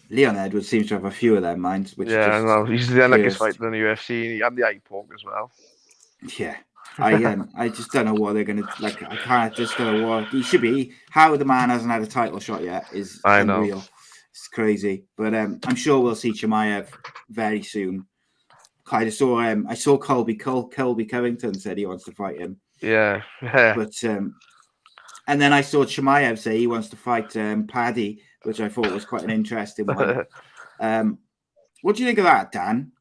Leon Edwards seems to have a few of their minds. Which I know. He's the unluckiest fighter in the UFC. He had the eye poke as well. Yeah. I just don't know what they're gonna like. I just don't know what he should be. How the man hasn't had a title shot yet is unreal. Know. It's crazy, but I'm sure we'll see Chimaev very soon. I saw Colby Covington said he wants to fight him. Yeah. But and then I saw Chimaev say he wants to fight Paddy, which I thought was quite an interesting one. What do you think of that, Dan?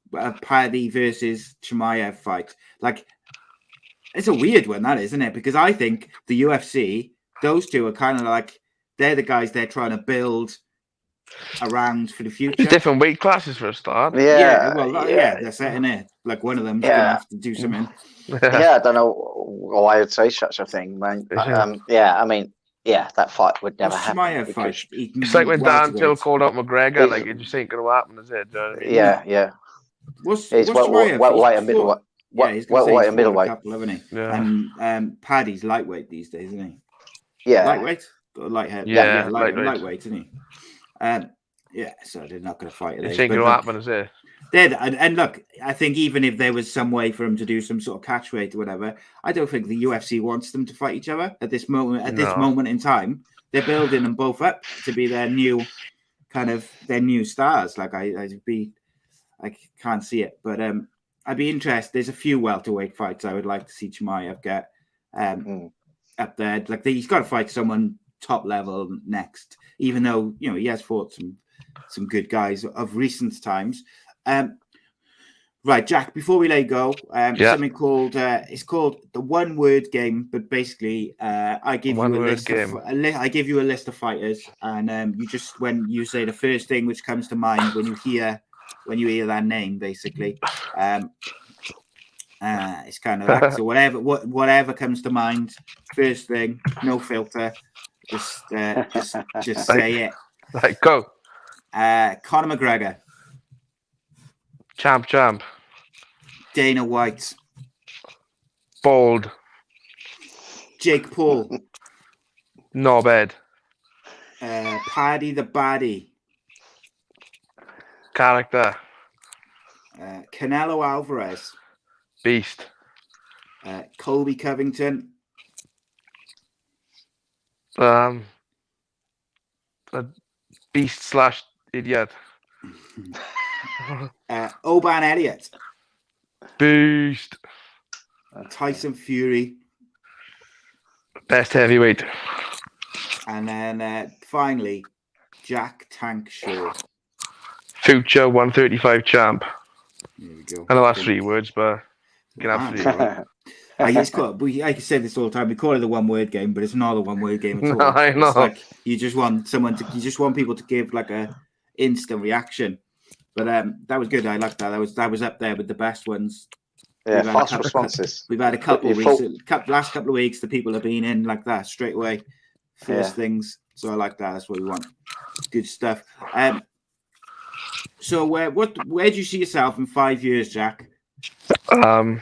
Paddy versus Chimaev fight. Like, it's a weird one, that is, isn't it? Because I think the UFC those two are kind of like they're the guys they're trying to build around for the future. Different weight classes for a start. Yeah, they're setting it. Like one of them's gonna have to do something. I don't know why I would say such a thing, man. That fight would never happen. Fight, it's like when Dan Till called out McGregor, like it just ain't gonna happen, is it? You know what I mean? Yeah. What's welterweight and middleweight? Welterweight and middleweight, haven't he? Yeah. And Paddy's lightweight these days, isn't he? Yeah, lightweight or light lightweight, isn't he? So they're not going to fight. It ain't going to happen, is it? And look, I think even if there was some way for him to do some sort of catch weight or whatever, I don't think the UFC wants them to fight each other at this moment. At this moment in time, they're building them both up to be their new stars. Like I can't see it, but I'd be interested. There's a few welterweight fights I would like to see Chimaev get up there. Like he's got to fight someone top level next, even though he has fought some good guys of recent times. Right, Jack, before we let go, something called it's called the one word game, but basically I give you a list of fighters, and you just, when you say the first thing which comes to mind when you hear that name, basically it's kind of like, so whatever comes to mind, first thing, no filter, just say it. Right, go. Conor McGregor. Champ. Dana White. Bold. Jake Paul. Knobhead. Paddy the Baddie. Character. Canelo Alvarez. Beast. Colby Covington. A beast / idiot. Oban Elliott. Beast. Tyson Fury. Best heavyweight. And then finally, Jack Tank Shaw. Future 135 champ. There we go. I know that's 3 words, but you can have 3 words. I can say this all the time. We call it the one word game, but it's not a one word game at all. No, I know. It's like you just want people to give like a instant reaction. But that was good. I like that. That was up there with the best ones. Yeah, fast responses. We've had a couple last couple of weeks. The people have been in like that straight away. First things. So I like that. That's what we want. Good stuff. So where do you see yourself in 5 years, Jack? In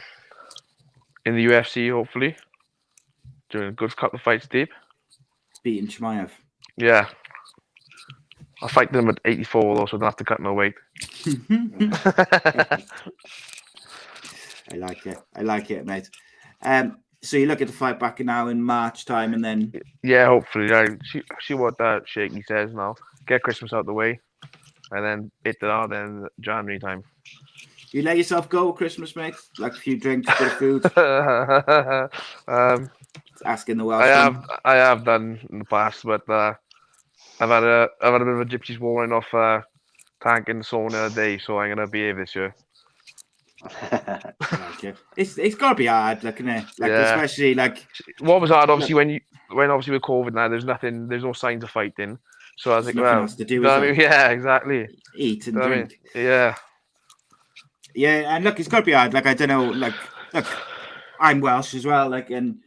the UFC, hopefully. Doing a good couple of fights deep. Beating Chimaev. Yeah. I'll fight them at 84 though, so I don't have to cut no weight. I like it, mate. So you look at the fight back now in March time, and then hopefully. See what that Shaky says now. Get Christmas out of the way, and then hit it out in January time. You let yourself go at Christmas, mate? Like a few drinks, a bit of food. Asking the Welsh. I have done in the past, but I've had a bit of a gypsy's warning off tank in the sauna a day, so I'm gonna behave this year. It's gotta be hard, isn't it? Especially like what was hard, obviously when obviously with COVID now, there's no signs of fighting. So I was like, well, else to do, yeah, exactly. Eat and drink. Yeah. Yeah, and look, it's got to be hard. Like, I don't know, look, I'm Welsh as well. Like, and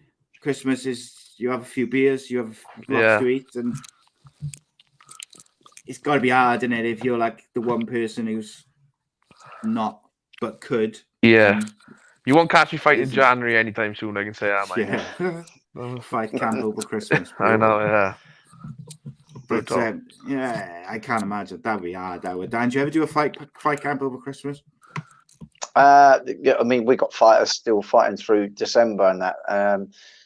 Christmas is, you have a few beers, you have lots to eat, and it's got to be hard, isn't it, if you're like the one person who's not, but could. Yeah. You won't catch me fighting in January anytime soon, I can say that, mate. Yeah. Fight camp over Christmas. I know, yeah. But, I can't imagine. That'd be hard, that would. Dan, do you ever do a fight camp over Christmas? I mean, we got fighters still fighting through December and that.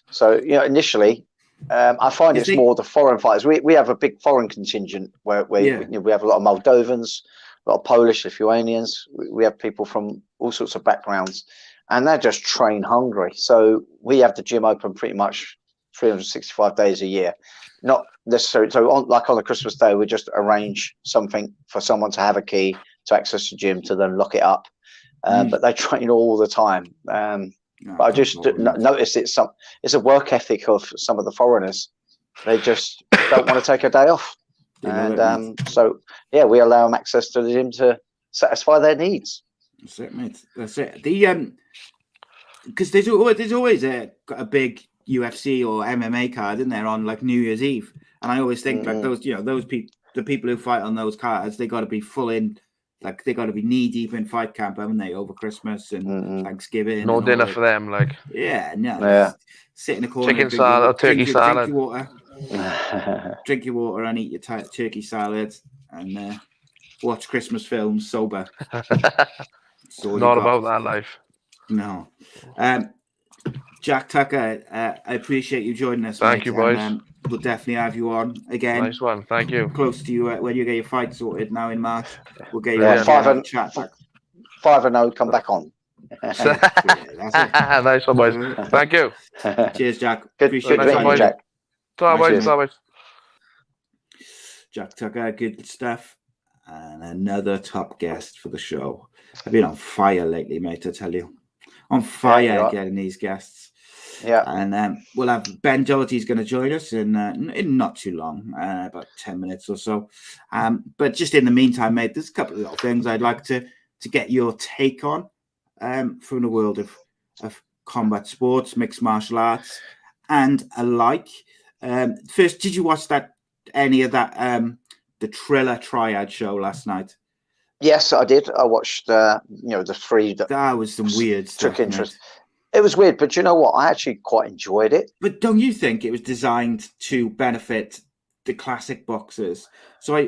So initially, I find it's more the foreign fighters. We have a big foreign contingent where we have a lot of Moldovans, a lot of Polish, Lithuanians. We have people from all sorts of backgrounds, and they're just train hungry. So we have the gym open pretty much 365 days a year. Not necessarily. So on a Christmas day, we just arrange something for someone to have a key to access the gym to then lock it up. But they train all the time. But I just noticed it's a work ethic of some of the foreigners. They just don't want to take a day off. And so, yeah, we allow them access to the gym to satisfy their needs. That's it, mate. That's it. Because there's always a big UFC or MMA card in there on like New Year's Eve, and I always think like those people, the people who fight on those cards, they got to be full in, like they got to be knee deep in fight camp, haven't they, over Christmas and Thanksgiving? No dinner for them, like. Yeah, no. Sit in a corner, chicken salad or turkey salad. Drink your water. Drink your water and eat your turkey salad and watch Christmas films sober. Not about that life. No. Jack Tucker, I appreciate you joining us. Thank you, boys. And, we'll definitely have you on again. Nice one. Thank you. Close to you when you get your fight sorted now in March. We'll get you chat back. 5-0, come back on. That's it. Nice one, boys. Thank you. Cheers, Jack. Good to Jack. Bye. Jack Tucker, good stuff. And another top guest for the show. I've been on fire lately, mate, I tell you. On fire getting these guests. Yeah. And we'll have Ben Doherty's going to join us in not too long, about 10 minutes or so. But just in the meantime, mate, there's a couple of little things I'd like to get your take on from the world of combat sports, mixed martial arts, and alike. First, did you watch any of that the Triller Triad show last night? Yes, I did. I watched the three that was some weird stuff. Took interest. It was weird, but you know what? I actually quite enjoyed it. But don't you think it was designed to benefit the classic boxers? So I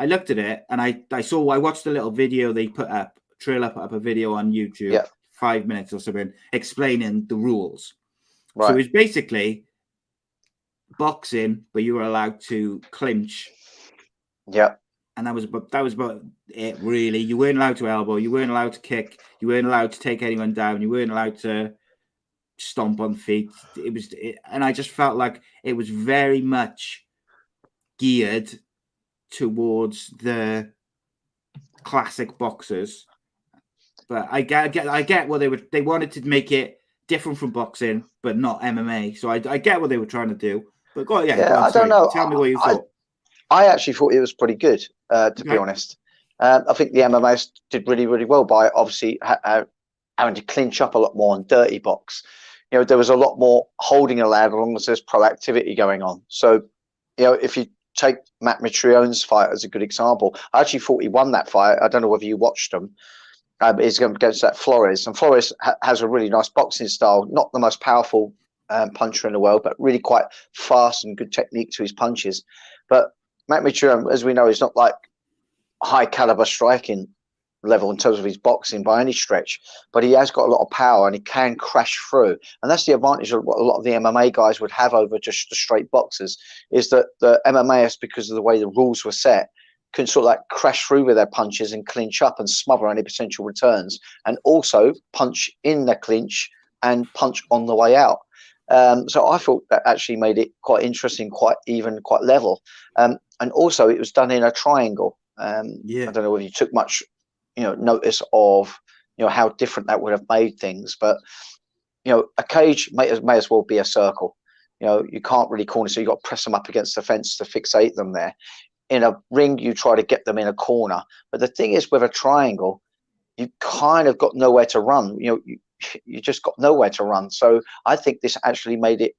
looked at it and I watched the little video they put up. Triller put up a video on YouTube, 5 minutes or something, explaining the rules. Right. So it was basically boxing, but you were allowed to clinch. Yeah. And that was about it, really. You weren't allowed to elbow. You weren't allowed to kick. You weren't allowed to take anyone down. You weren't allowed to stomp on feet. And I just felt like it was very much geared towards the classic boxers. But I get what they wanted to make it different from boxing, but not MMA. So I get what they were trying to do. But go on, I don't know. Tell me what you thought. I actually thought it was pretty good, to be honest. I think the MMA did really, really well by obviously having to clinch up a lot more on dirty box. There was a lot more holding allowed as long as there's proactivity going on. So, if you take Matt Mitrione's fight as a good example, I actually thought he won that fight. I don't know whether you watched him. He's going against that Flores. And Flores has a really nice boxing style, not the most powerful puncher in the world, but really quite fast and good technique to his punches. But Matt Mitrione, as we know, is not like high caliber striking level in terms of his boxing by any stretch, but he has got a lot of power and he can crash through. And that's the advantage of what a lot of the MMA guys would have over just the straight boxers, is that the MMAs, because of the way the rules were set, can sort of like crash through with their punches and clinch up and smother any potential returns, and also punch in the clinch and punch on the way out. So I thought that actually made it quite interesting, quite even, quite level. And also it was done in a triangle. I don't know whether you took much, notice of, how different that would have made things. But, a cage may as well be a circle. You can't really corner, so you got to press them up against the fence to fixate them there. In a ring, you try to get them in a corner. But the thing is, with a triangle, you kind of got nowhere to run. You just got nowhere to run. So I think this actually made it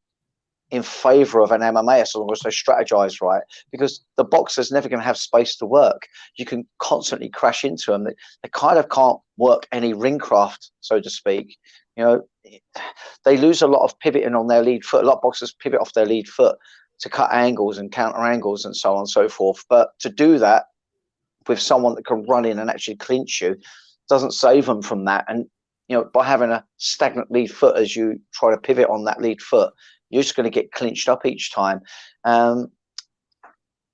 in favor of an MMA as long as they strategize right, because the boxer's never going to have space to work. You can constantly crash into them. They kind of can't work any ring craft, so to speak. They lose a lot of pivoting on their lead foot. A lot of boxers pivot off their lead foot to cut angles and counter angles and so on and so forth. But to do that with someone that can run in and actually clinch you doesn't save them from that. And by having a stagnant lead foot as you try to pivot on that lead foot, you're just going to get clinched up each time.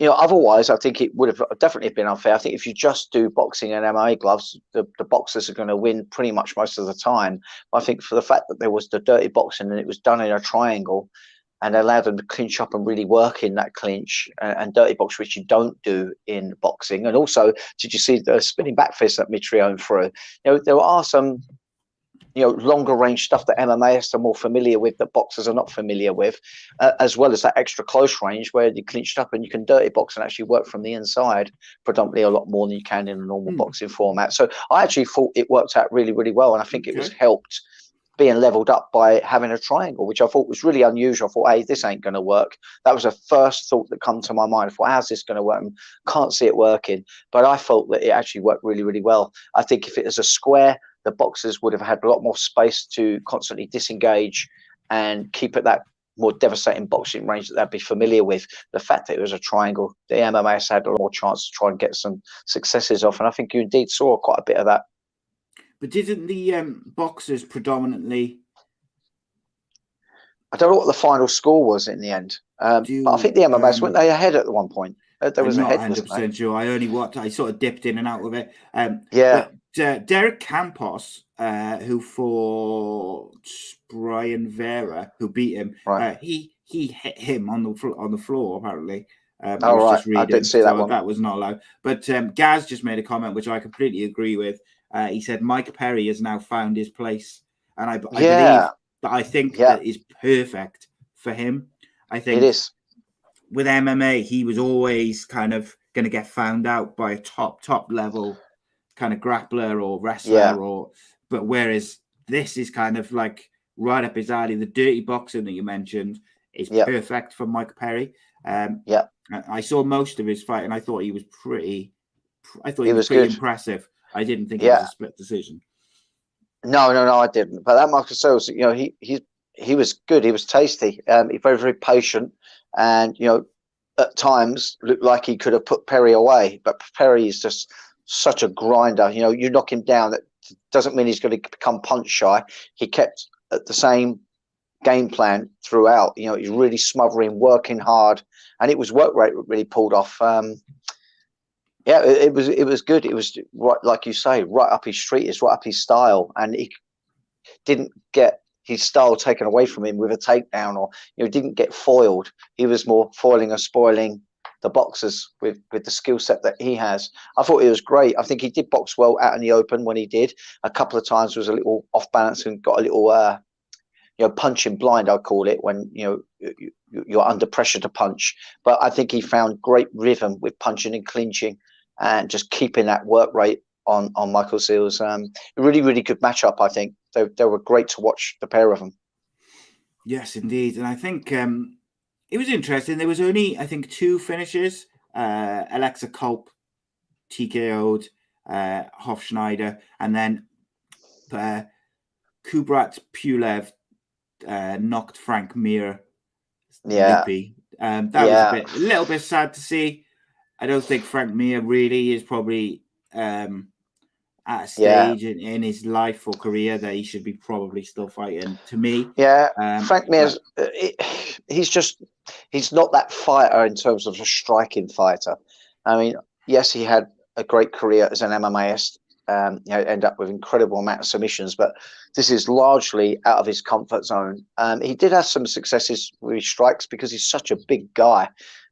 Otherwise, I think it would have definitely been unfair. I think if you just do boxing and MMA gloves, the boxers are going to win pretty much most of the time. I think for the fact that there was the dirty boxing and it was done in a triangle and allowed them to clinch up and really work in that clinch and dirty box, which you don't do in boxing. And also, did you see the spinning back fist that Mitrione threw? There are some longer range stuff that MMAists are more familiar with, that boxers are not familiar with, as well as that extra close range where you clinched up and you can dirty box and actually work from the inside predominantly a lot more than you can in a normal boxing format. So I actually thought it worked out really, really well. And I think it was helped being leveled up by having a triangle, which I thought was really unusual. I thought, hey, this ain't going to work. That was the first thought that come to my mind. I thought, how's this going to work? And can't see it working. But I felt that it actually worked really, really well. I think if it was a square, the boxers would have had a lot more space to constantly disengage and keep at that more devastating boxing range that they'd be familiar with. The fact that it was a triangle, the MMAs had a lot more chance to try and get some successes off. And I think you indeed saw quite a bit of that. But didn't the boxers predominantly... I don't know what the final score was in the end. But I think the MMAs, weren't they ahead at one point? There was I'm not ahead, 100% sure. I sort of dipped in and out of it. But, Derek Campos, who fought Brian Vera, who beat him, he hit him on the floor, apparently. I didn't see that one. That was not allowed. But Gaz just made a comment, which I completely agree with. He said Mike Perry has now found his place, and I believe that is perfect for him. I think it is. With MMA, he was always kind of going to get found out by a top level kind of grappler or wrestler, but whereas this is kind of like right up his alley. The dirty boxing that you mentioned is perfect for Mike Perry. I saw most of his fight, and I thought he was pretty. I thought he was pretty impressive. I didn't think it was a split decision. No, I didn't. But that Marcus Sills, he was good. He was tasty. He very, very patient, and at times looked like he could have put Perry away. But Perry is just such a grinder. You knock him down. That doesn't mean he's going to become punch shy. He kept at the same game plan throughout. He's really smothering, working hard, and it was work rate really pulled off. It was good. It was right, like you say, right up his street. It's right up his style, and he didn't get his style taken away from him with a takedown, or didn't get foiled. He was more foiling and spoiling the boxers with the skill set that he has. I thought it was great. I think he did box well out in the open when he did. A couple of times was a little off balance and got a little punching blind, I call it, when you're under pressure to punch. But I think he found great rhythm with punching and clinching, and just keeping that work rate on Michael Seals. A really, really good matchup, I think. They were great to watch, the pair of them. Yes, indeed. And I think it was interesting. There was only, I think, 2 finishes. Alexa Kulp TKO'd Hofschneider, and then Kubrat Pulev knocked Frank Mir. Loopy. That was a little bit sad to see. I don't think Frank Mir really is probably at a stage in his life or career that he should be probably still fighting, to me. Frank Mir's he's not that fighter in terms of a striking fighter. I mean, yes, he had a great career as an MMAist, end up with incredible amount of submissions, but this is largely out of his comfort zone. He did have some successes with his strikes because he's such a big guy.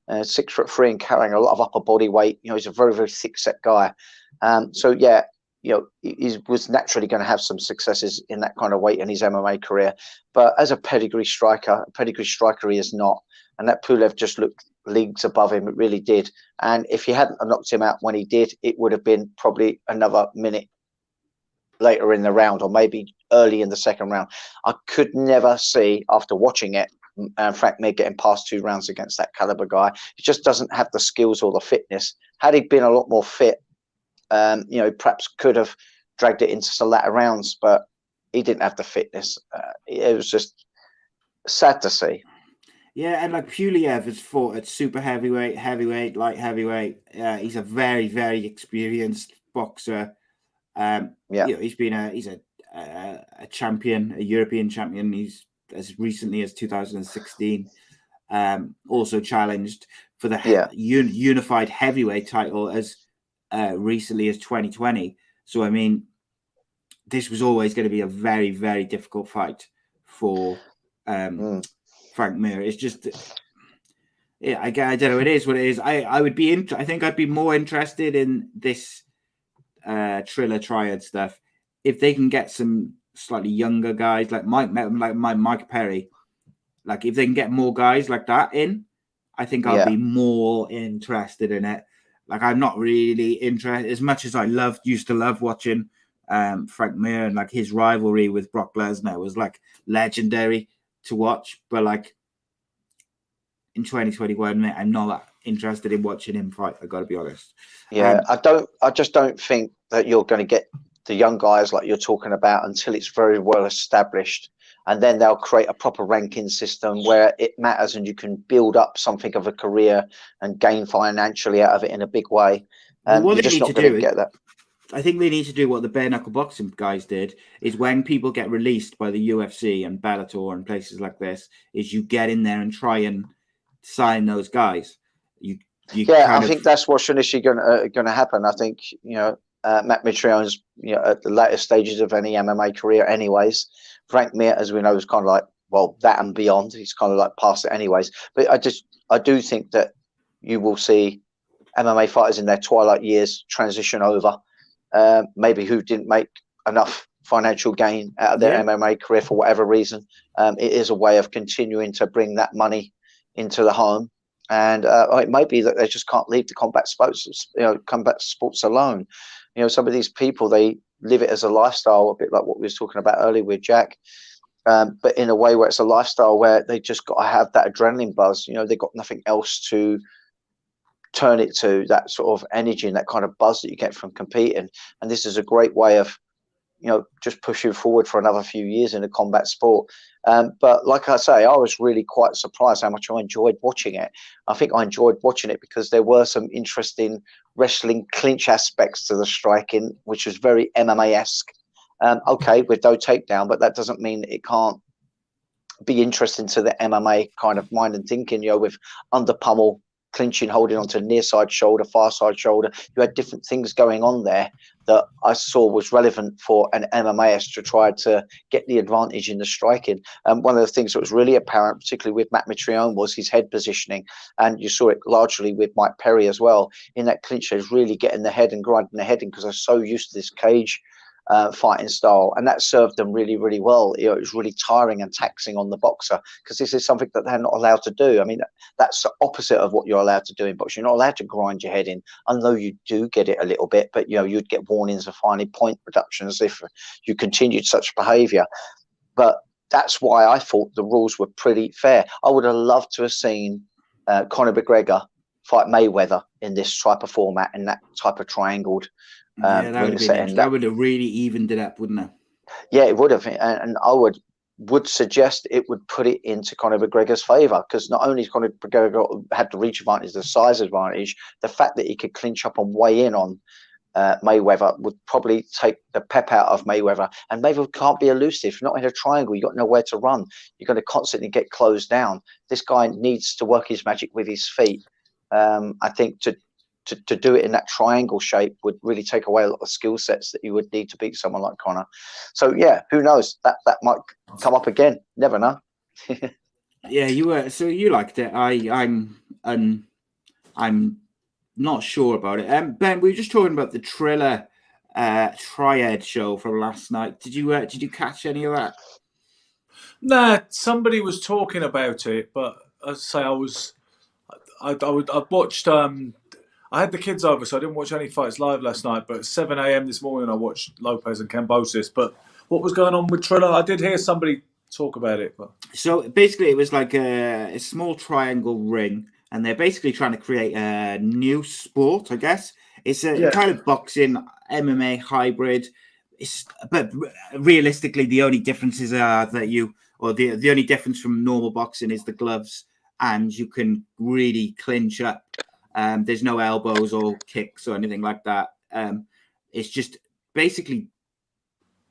6'3" and carrying a lot of upper body weight. He's a very, very thick set guy. He was naturally going to have some successes in that kind of weight in his MMA career. But as a pedigree striker he is not. And that Pulev just looked leagues above him. It really did. And if he hadn't knocked him out when he did, it would have been probably another minute later in the round, or maybe early in the second round. I could never see, after watching it, Frank Mir getting past 2 rounds against that caliber guy. He just doesn't have the skills or the fitness. Had he been a lot more fit, perhaps could have dragged it into the latter rounds, but he didn't have the fitness. It was just sad to see. Yeah, and like Pulev has fought at super heavyweight, light heavyweight. He's a very, very experienced boxer. He's a champion, a European champion. He's as recently as 2016, also challenged for the unified heavyweight title as recently as 2020. So, I mean, this was always going to be a very, very difficult fight for Frank Mir. It's just, I don't know. It is what it is. I would be I think I'd be more interested in this Triller Triad stuff if they can get some slightly younger guys like Mike Perry. Like if they can get more guys like that in, I think I'll be more interested in it. Like I'm not really interested as much as I used to love watching Frank Mir, and like his rivalry with Brock Lesnar was like legendary to watch. But like in 2021, I'm not that interested in watching him fight. I got to be honest. Yeah, I just don't think that you're going to get the young guys like you're talking about until it's very well established, and then they'll create a proper ranking system where it matters and you can build up something of a career and gain financially out of it in a big way. And you're just not going to get that. I think they need to do what the bare knuckle boxing guys did, is when people get released by the UFC and Bellator and places like this, is you get in there and try and sign those guys. I think that's what's initially going to happen. I think, Matt Mitrione's, at the later stages of any MMA career anyways. Frank Mir, as we know, is kind of like, well, that and beyond. He's kind of like past it anyways. But I do think that you will see MMA fighters in their twilight years transition over. Maybe who didn't make enough financial gain out of their MMA career for whatever reason. It is a way of continuing to bring that money into the home. And it may be that they just can't leave the combat sports alone. Some of these people, they live it as a lifestyle, a bit like what we were talking about earlier with Jack, but in a way where it's a lifestyle where they just got to have that adrenaline buzz. They've got nothing else to turn it to, that sort of energy and that kind of buzz that you get from competing. And this is a great way of, just pushing forward for another few years in a combat sport. But like I say, I was really quite surprised how much I enjoyed watching it. I think I enjoyed watching it because there were some interesting wrestling clinch aspects to the striking, which was very MMA-esque. Okay, with no takedown, but that doesn't mean it can't be interesting to the MMA kind of mind and thinking, with under pummel, clinching, holding onto near side shoulder, far side shoulder. You had different things going on there that I saw was relevant for an MMAist to try to get the advantage in the striking. One of the things that was really apparent, particularly with Matt Mitrione, was his head positioning. And you saw it largely with Mike Perry as well. In that clinch, he was really getting the head and grinding the head in because they're so used to this cage fighting style, and that served them really, really well. It was really tiring and taxing on the boxer because this is something that they're not allowed to do. I mean, that's the opposite of what you're allowed to do in boxing. You're not allowed to grind your head in. I know you do get it a little bit, but you'd get warnings of finally point reductions if you continued such behaviour. But that's why I thought the rules were pretty fair. I would have loved to have seen Conor McGregor fight Mayweather in this type of format, in that type of triangled that would have really evened it up, wouldn't it? Yeah, it would have, and I would suggest it would put it into Conor McGregor's favour, because not only has Conor McGregor had the reach advantage, the size advantage, the fact that he could clinch up and weigh in on Mayweather would probably take the pep out of Mayweather. And Mayweather can't be elusive. Not in a triangle, you've got nowhere to run. You're going to constantly get closed down. This guy needs to work his magic with his feet. I think to do it in that triangle shape would really take away a lot of skill sets that you would need to beat someone like Conor. So yeah, who knows? That might come up again. Never know. Yeah, you liked it. I'm not sure about it. Ben, we were just talking about the Triller Triad show from last night. Did you catch any of that? Nah, somebody was talking about it, but as I say, I watched. I had the kids over, so I didn't watch any fights live last night. But at 7 a.m. this morning, I watched Lopez and Kambosos. But what was going on with Triller? I did hear somebody talk about it. But so basically, it was like a small triangle ring, and they're basically trying to create a new sport, I guess. It's a kind of boxing MMA hybrid. But realistically, the only differences are that the only difference from normal boxing is the gloves, and you can really clinch up. There's no elbows or kicks or anything like that. It's just basically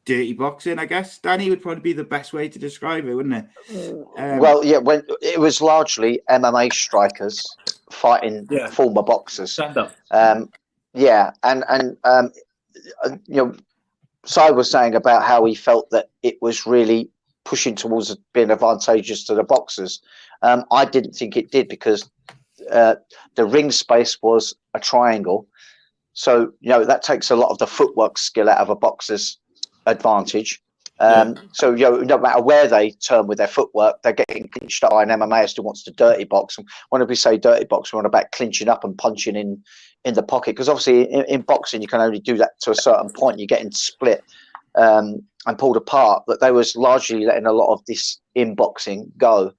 dirty boxing, I guess. Danny would probably be the best way to describe it, wouldn't it? When it was largely MMA strikers fighting former boxers. Stand up. Si was saying about how he felt that it was really pushing towards being advantageous to the boxers. I didn't think it did, because the ring space was a triangle, so that takes a lot of the footwork skill out of a boxer's advantage. So no matter where they turn with their footwork, they're getting clinched up by an MMA who wants to dirty box. And when we say dirty box, we're on about clinching up and punching in the pocket, because obviously in boxing you can only do that to a certain point. You're getting split and pulled apart. But they was largely letting a lot of this in boxing go.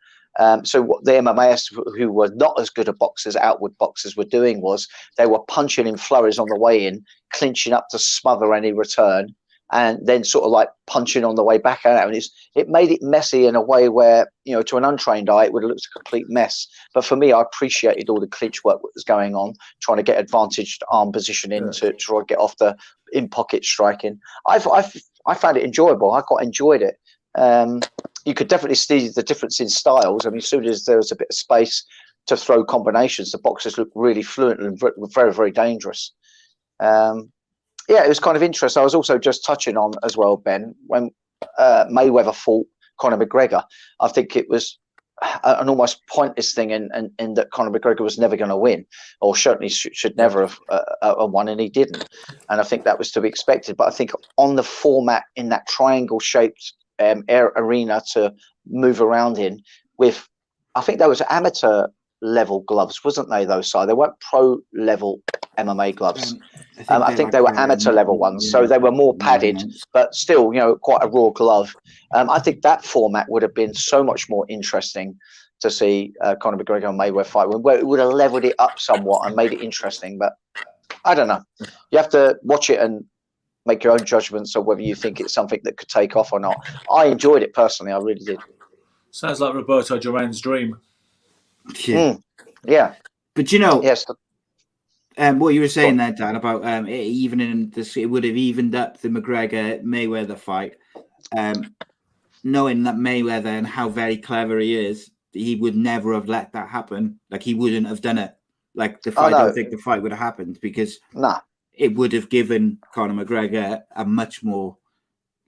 So what the MMAs who were not as good at boxers, outward boxers, were doing was they were punching in flurries on the way in, clinching up to smother any return, and then sort of like punching on the way back out. And it made it messy in a way where, to an untrained eye, it would have looked a complete mess. But for me, I appreciated all the clinch work that was going on, trying to get advantaged arm positioning to try to get off the in-pocket striking. I found it enjoyable. I quite enjoyed it. You could definitely see the difference in styles. I mean, as soon as there was a bit of space to throw combinations, the boxers looked really fluent and very, very dangerous. It was kind of interesting. I was also just touching on as well, Ben, when Mayweather fought Conor McGregor, I think it was an almost pointless thing in that Conor McGregor was never going to win, or certainly should never have won, and he didn't. And I think that was to be expected. But I think on the format in that triangle-shaped arena to move around in, with, I think there was amateur level gloves, wasn't they? Those side, they weren't pro level MMA gloves. I think they were amateur level ones, so they were more padded, but still, quite a raw glove. I think that format would have been so much more interesting to see Conor McGregor and Mayweather fight, where it would have leveled it up somewhat and made it interesting. But I don't know. You have to watch it and make your own judgments of whether you think it's something that could take off or not. I enjoyed it personally. I really did. Sounds like Roberto Duran's dream. Yeah. But yes. What you were saying there, Dan, about evening this, it would have evened up the McGregor-Mayweather fight. Knowing that Mayweather and how very clever he is, he would never have let that happen. Like, he wouldn't have done it. Like, I don't think the fight would have happened, because it would have given Conor McGregor a much more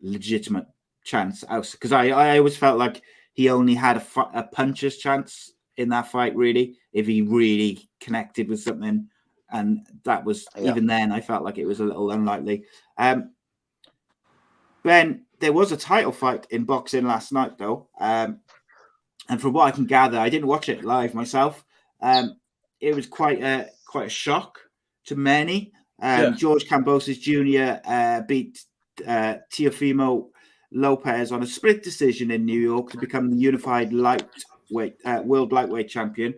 legitimate chance. Because I always felt like he only had a puncher's chance in that fight, really, if he really connected with something. And that was, even then, I felt like it was a little unlikely. Ben, there was a title fight in boxing last night, though. And from what I can gather, I didn't watch it live myself. It was quite a shock to many. George Kambosos Jr. Beat Teofimo Lopez on a split decision in New York to become the unified world lightweight champion.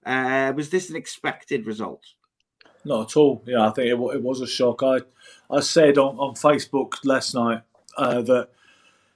Was this an expected result? Not at all. Yeah, I think it was a shock. I said on Facebook last night that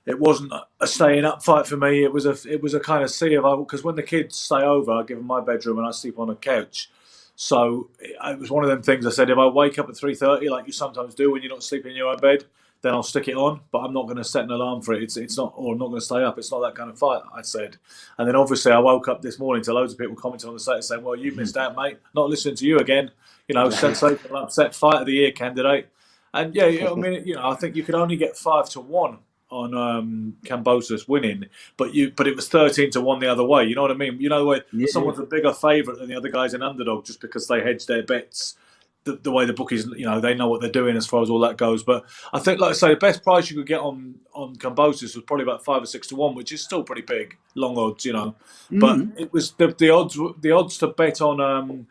it wasn't a staying up fight for me. It was a kind of sea of, because when the kids stay over, I give them my bedroom and I sleep on a couch. So it was one of them things. I said, if I wake up at 3:30, like you sometimes do when you're not sleeping in your own bed, then I'll stick it on. But I'm not going to set an alarm for it. It's not, or I'm not going to stay up. It's not that kind of fight, I said. And then obviously I woke up this morning to loads of people commenting on the site saying, well, you missed out, mate. Not listening to you again. Sensational upset fight of the year candidate. And I think you could only get 5-1 on Kambosos winning, but it was 13-1 the other way. You know what I mean? You know, where someone's a bigger favourite than the other guy's an underdog just because they hedge their bets. The way the bookies, they know what they're doing as far as all that goes. But I think, like I say, the best price you could get on Kambosos was probably about 5 or 6-1, which is still pretty big, long odds, But it was the odds to bet on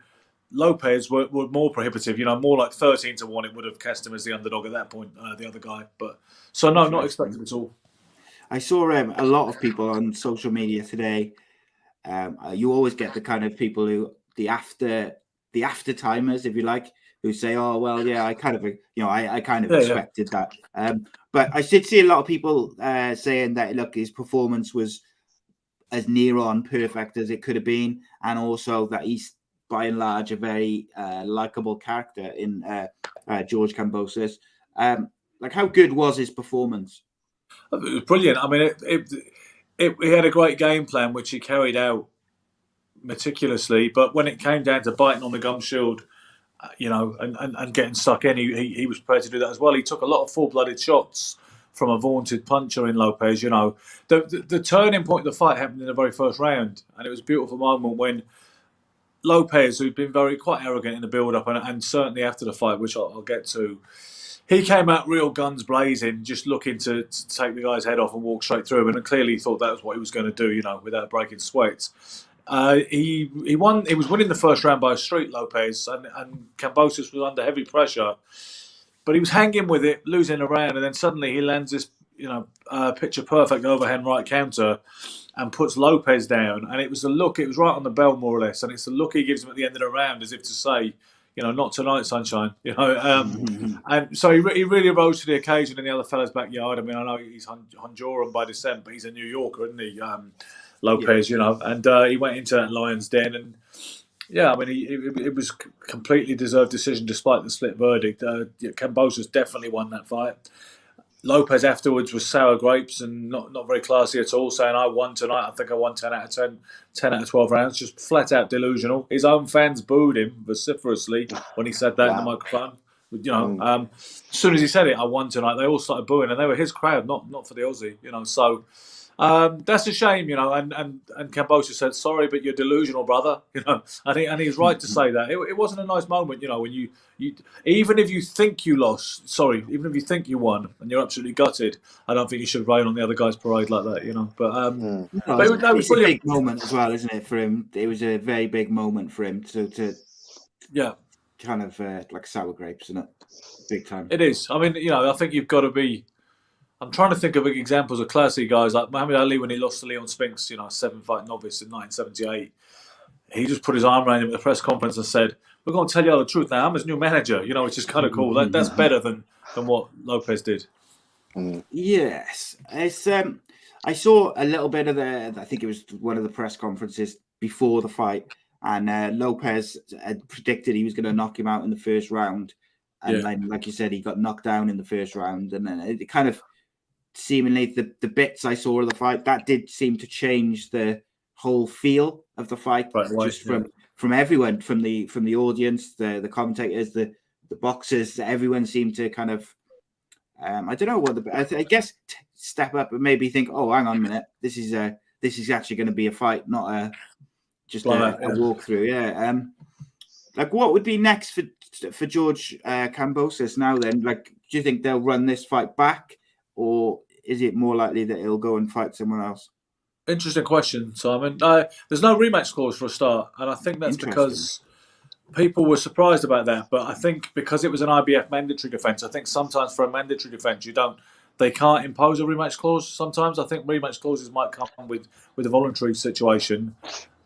Lopez were more prohibitive, more like 13-1. It would have cast him as the underdog at that point, the other guy. But so no, not expected at all. I saw a lot of people on social media today. You always get the kind of people who the after timers, if you like, who say, "Oh well, yeah, I kind of expected that." But I did see a lot of people saying that, look, his performance was as near on perfect as it could have been, and also that he's by and large a very likable character in George Kambosos. Like, how good was his performance? It was brilliant. I mean, he had a great game plan which he carried out meticulously, but when it came down to biting on the gum shield, and getting stuck in, he was prepared to do that as well. He took a lot of full-blooded shots from a vaunted puncher in Lopez. The turning point of the fight happened in the very first round, and it was a beautiful moment when Lopez, who'd been quite arrogant in the build-up and certainly after the fight, which I'll get to, he came out real guns blazing, just looking to take the guy's head off and walk straight through him, and clearly he thought that was what he was going to do, without breaking sweats. He won. He was winning the first round by a street, Lopez, and Kambosos was under heavy pressure, but he was hanging with it, losing a round, and then suddenly he lands this, picture perfect overhand right counter, and puts Lopez down. And it was the look. It was right on the bell, more or less, and it's the look he gives him at the end of the round, as if to say, not tonight, sunshine. And so he really rose to the occasion in the other fella's backyard. I mean, I know he's Honduran by descent, but he's a New Yorker, isn't he, Lopez? And he went into that lion's den, and it was completely deserved decision despite the split verdict. Kambosos definitely won that fight. Lopez afterwards was sour grapes and not very classy at all, saying, I won tonight. I think I won 10 out of 10, 10 out of 12 rounds. Just flat out delusional. His own fans booed him vociferously when he said that in the microphone. As soon as he said it, I won tonight, they all started booing, and they were his crowd, not for the Aussie. So that's a shame, and Kambosos said, sorry, but you're delusional, brother. And he's right to say that. It wasn't a nice moment, when you even if you think you lost, even if you think you won and you're absolutely gutted, I don't think you should rain on the other guy's parade like that, But it's a big moment as well, isn't it, for him? It was a very big moment for him to kind of like sour grapes, isn't it? Big time. It is. I mean, I think you've got to be. I'm trying to think of examples of classy guys like Muhammad Ali when he lost to Leon Spinks, 7-fight novice in 1978. He just put his arm around him at the press conference and said, we're going to tell you all the truth now. I'm his new manager, which is kind of cool. That's better than what Lopez did. Yes. It's, I saw a little bit of I think it was one of the press conferences before the fight, and Lopez had predicted he was going to knock him out in the first round. And then, like you said, he got knocked down in the first round. And then it kind of seemingly the bits I saw of the fight, that did seem to change the whole feel of the fight, from everyone, from the audience, the commentators, the boxers. Everyone seemed to kind of I don't know what I guess step up and maybe think, oh, hang on a minute, this is actually going to be a fight, not a walkthrough. Like, what would be next for George Kambosos now then? Like, do you think they'll run this fight back, or is it more likely that he'll go and fight someone else? Interesting question, Simon. There's no rematch clause for a start, and I think that's because people were surprised about that. But I think because it was an IBF mandatory defence, I think sometimes for a mandatory defence they can't impose a rematch clause. Sometimes I think rematch clauses might come with a voluntary situation.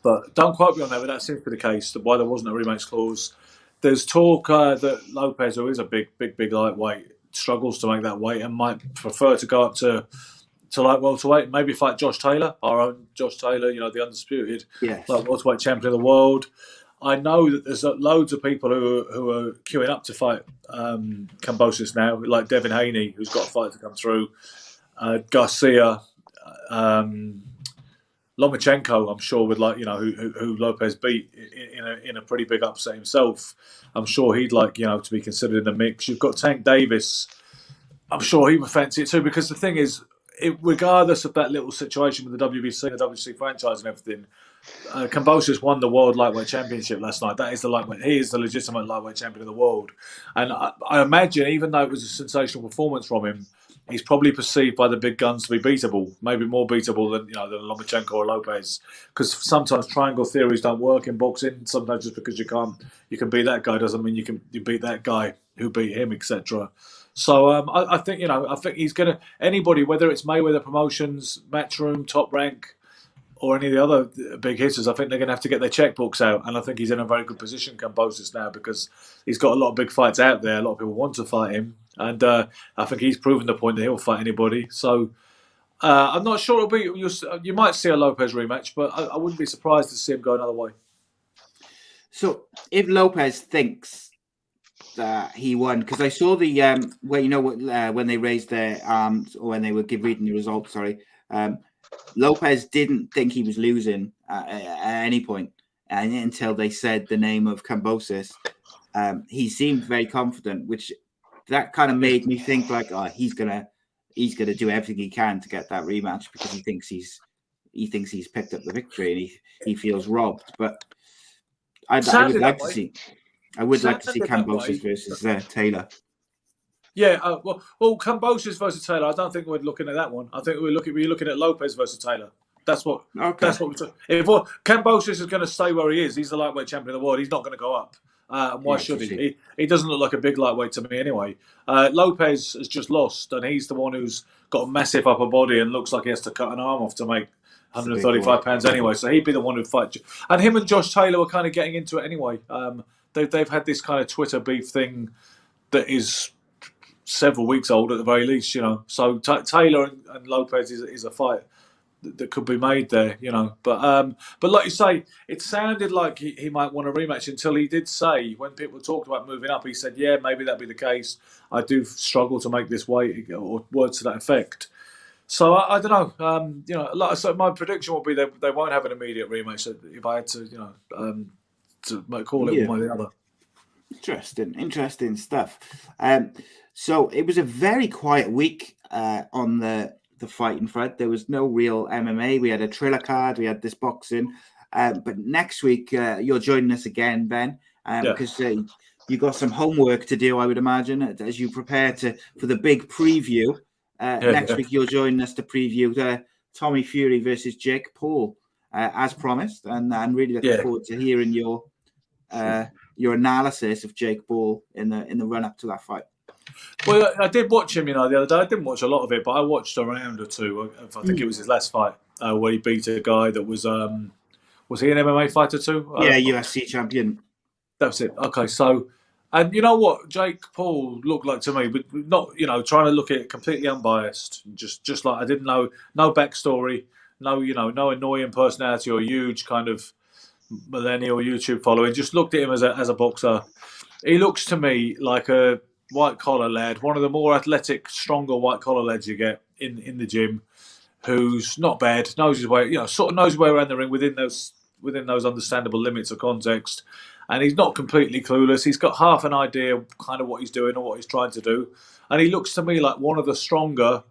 But don't quote me on that, but that seems to be the case, why there wasn't a rematch clause. There's talk that Lopez, who is a big lightweight, struggles to make that weight and might prefer to go up to light welterweight, maybe fight Josh Taylor, our own Josh Taylor, the undisputed light welterweight champion of the world. I know that there's loads of people who are queuing up to fight Kambosos now, like Devin Haney, who's got a fight to come through, Garcia, Lomachenko, I'm sure, would who Lopez beat in a pretty big upset himself. I'm sure he'd like to be considered in the mix. You've got Tank Davis. I'm sure he would fancy it too, because the thing is, regardless of that little situation with the WBC, the WBC franchise, and everything, Kambosos won the World Lightweight Championship last night. That is the lightweight. He is the legitimate lightweight champion of the world. And I imagine, even though it was a sensational performance from him, he's probably perceived by the big guns to be beatable, maybe more beatable than than Lomachenko or Lopez. Because sometimes triangle theories don't work in boxing. Sometimes just because you can beat that guy doesn't mean you beat that guy who beat him, etc. So I think I think he's gonna, anybody, whether it's Mayweather Promotions, Matchroom, Top Rank, or any of the other big hitters, I think they're going to have to get their checkbooks out. And I think he's in a very good position, Kambosos, now, because he's got a lot of big fights out there. A lot of people want to fight him. And I think he's proven the point that he'll fight anybody. So I'm not sure it'll be. You might see a Lopez rematch, but I wouldn't be surprised to see him go another way. So if Lopez thinks that he won, because I saw the when they raised their arms, or when they were reading the results, Lopez didn't think he was losing at any point, and until they said the name of Kambosos, he seemed very confident, which that kind of made me think like, he's gonna do everything he can to get that rematch, because he thinks he's picked up the victory and he feels robbed. But I would like to see Kambosos versus Taylor. Yeah, well, Kambosos versus Taylor. I don't think we're looking at that one. I think we're looking at Lopez versus Taylor. That's what. Okay. That's what we're talking. If Kambosos is going to stay where he is, he's the lightweight champion of the world. He's not going to go up. And why should he? He doesn't look like a big lightweight to me anyway. Lopez has just lost, and he's the one who's got a massive upper body and looks like he has to cut an arm off to make 135 pounds anyway. So he'd be the one who'd fight. And him and Josh Taylor were kind of getting into it anyway. They've had this kind of Twitter beef thing that is several weeks old at the very least, So Taylor and Lopez is a fight that could be made there, But like you say, it sounded like he might want a rematch until he did say, when people talked about moving up, he said, yeah, maybe that'd be the case. I do struggle to make this weight, or words to that effect. So I don't know. Like I said, my prediction would be they won't have an immediate rematch. So if I had to, to call it one or the other. Interesting stuff. So it was a very quiet week on the fighting front. There was no real MMA. We had a Triller card. We had this boxing. But next week you're joining us again, Ben, because you got some homework to do, I would imagine, as you prepare for the big preview. Next week you're joining us to preview Tommy Fury versus Jake Paul, as promised, and I'm really looking forward to hearing your analysis of Jake Paul in the run up to that fight. Well, I did watch him, the other day. I didn't watch a lot of it, but I watched a round or two. I think it was his last fight where he beat a guy that was he an MMA fighter too? Yeah, UFC champion. That's it. Okay, so, and you know what Jake Paul looked like to me, but not, trying to look at it completely unbiased, just like I didn't know, no backstory, no annoying personality or huge kind of millennial YouTube following. Just looked at him as a boxer. He looks to me like a white collar lad, one of the more athletic, stronger white collar lads you get in the gym, who's not bad, knows his way, sort of knows his way around the ring within those understandable limits of context, and he's not completely clueless. He's got half an idea of kind of what he's doing or what he's trying to do, and he looks to me like one of the stronger,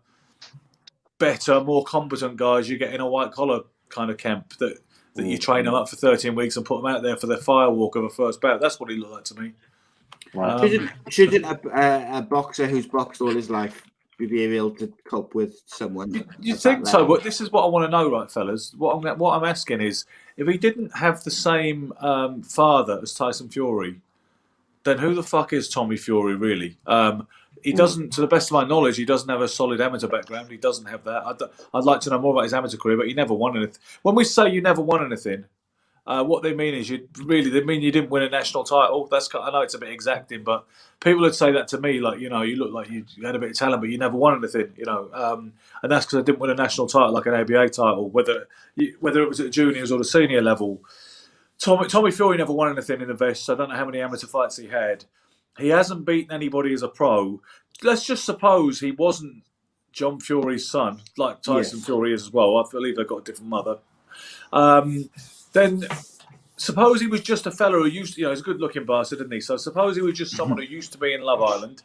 better, more competent guys you get in a white collar kind of camp that you train them up for 13 weeks and put them out there for their firewalk of a first bout. That's what he looked like to me. Shouldn't a boxer who's boxed all his life be able to cope with someone? You think so? But this is what I want to know, right, fellas? What I'm asking is, if he didn't have the same father as Tyson Fury, then who the fuck is Tommy Fury really? He doesn't, to the best of my knowledge, he doesn't have a solid amateur background. He doesn't have that. I'd like to know more about his amateur career, but he never won anything. When we say you never won anything, what they mean is they mean you didn't win a national title. I know it's a bit exacting, but people would say that to me, like, you look like you had a bit of talent, but you never won anything, and that's because I didn't win a national title, like an ABA title, whether it was at the juniors or the senior level. Tommy Fury never won anything in the vest. So I don't know how many amateur fights he had. He hasn't beaten anybody as a pro. Let's just suppose he wasn't John Fury's son, like Tyson Fury is as well. I believe they've got a different mother. Then suppose he was just a fella who used to, he's a good-looking bastard, isn't he? So suppose he was just someone who used to be in Love Island,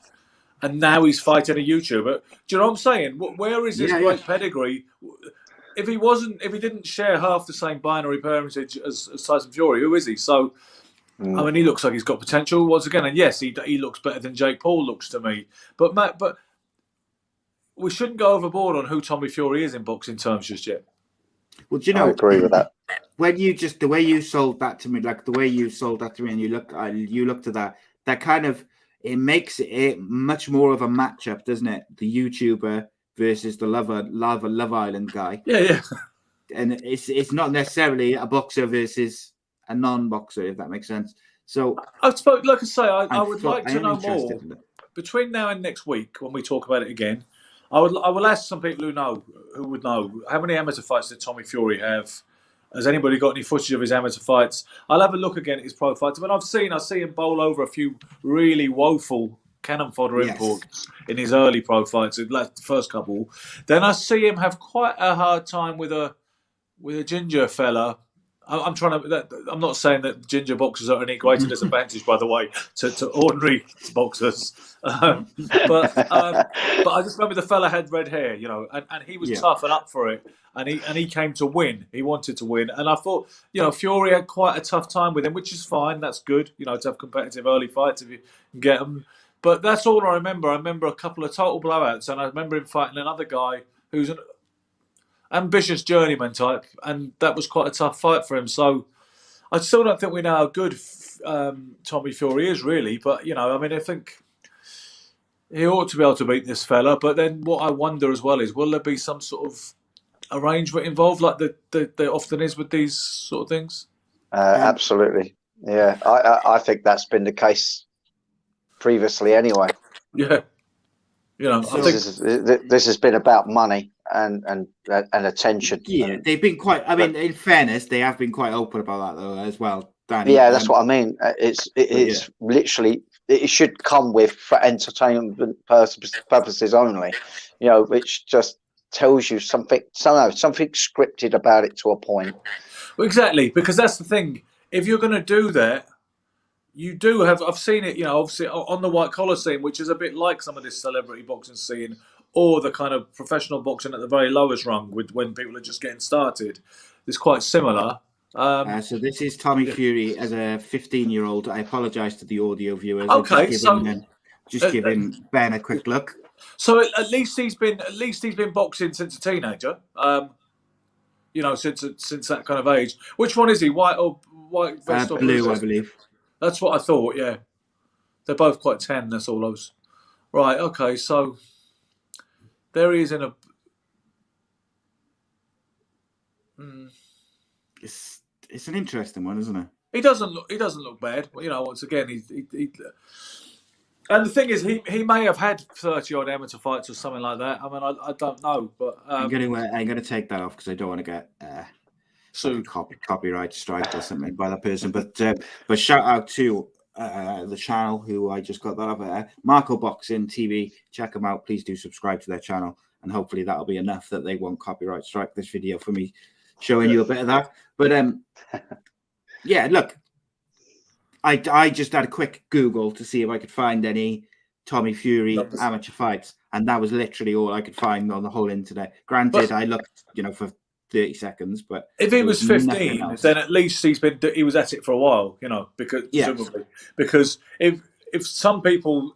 and now he's fighting a YouTuber. Do you know what I'm saying? Where is this great pedigree? If he didn't share half the same binary parentage as Tyson Fury, who is he? So, I mean, he looks like he's got potential once again, and yes, he looks better than Jake Paul looks to me. But Matt, we shouldn't go overboard on who Tommy Fury is in boxing terms just yet. Well, do you know? I agree with that. When the way you sold that to me, and you looked at that kind of, it makes it much more of a matchup, doesn't it? The YouTuber versus the Love Island guy. Yeah. And it's not necessarily a boxer versus a non-boxer, if that makes sense. So I suppose, like I say, I would like to know more between now and next week when we talk about it again. I will ask some people who would know how many amateur fights did Tommy Fury have. Has anybody got any footage of his amateur fights? I'll have a look again at his pro fights. But I see him bowl over a few really woeful cannon fodder imports in his early pro fights, the first couple. Then I see him have quite a hard time with a ginger fella. I'm not saying that ginger boxers are any greater disadvantage, by the way, to ordinary boxers. But I just remember the fella had red hair, and he was tough and up for it. And he came to win. He wanted to win. And I thought, Fury had quite a tough time with him, which is fine. That's good, to have competitive early fights if you can get them. But that's all I remember. I remember a couple of total blowouts, and I remember him fighting another guy who's an ambitious journeyman type, and that was quite a tough fight for him. So I still don't think we know how good Tommy Fury is, really. But, I think he ought to be able to beat this fella. But then what I wonder as well is, will there be some sort of arrangement involved, like there often is with these sort of things? Absolutely. Yeah, I think that's been the case previously anyway. Yeah. I think this has been about money and attention. Yeah, they've been quite. I mean, in fairness, they have been quite open about that though as well, Danny. Yeah, that's what I mean. It's literally, it should come with for entertainment purposes only. Which just tells you something scripted about it to a point. Well, exactly, because that's the thing. If you're going to do that, you do have. I've seen it, obviously on the white collar scene, which is a bit like some of this celebrity boxing scene, or the kind of professional boxing at the very lowest rung, with when people are just getting started. It's quite similar. So this is Tommy Fury as a 15-year-old. I apologise to the audio viewers. Okay, just giving Ben a quick look. So at least he's been boxing since a teenager. Since that kind of age. Which one is he? White vest or blue, I believe. That's what I thought. Yeah, they're both quite tan. That's all those. Right. Okay. So there he is in a. It's an interesting one, isn't it? He doesn't look bad. Once again, he and the thing is, he may have had 30-odd amateur fights or something like that. I mean, I don't know, but I'm going to take that off because I don't want to get copyright strike or something by that person. But shout out to the channel who I just got that up Marco Boxing TV. Check them out. Please do subscribe to their channel, and hopefully that'll be enough that they won't copyright strike this video for me showing you a bit of that. But yeah, look. I just had a quick Google to see if I could find any Tommy Fury amateur fights, and that was literally all I could find on the whole internet. Granted, I looked, for 30 seconds, but if he was 15, then at least he was at it for a while, presumably. Because if some people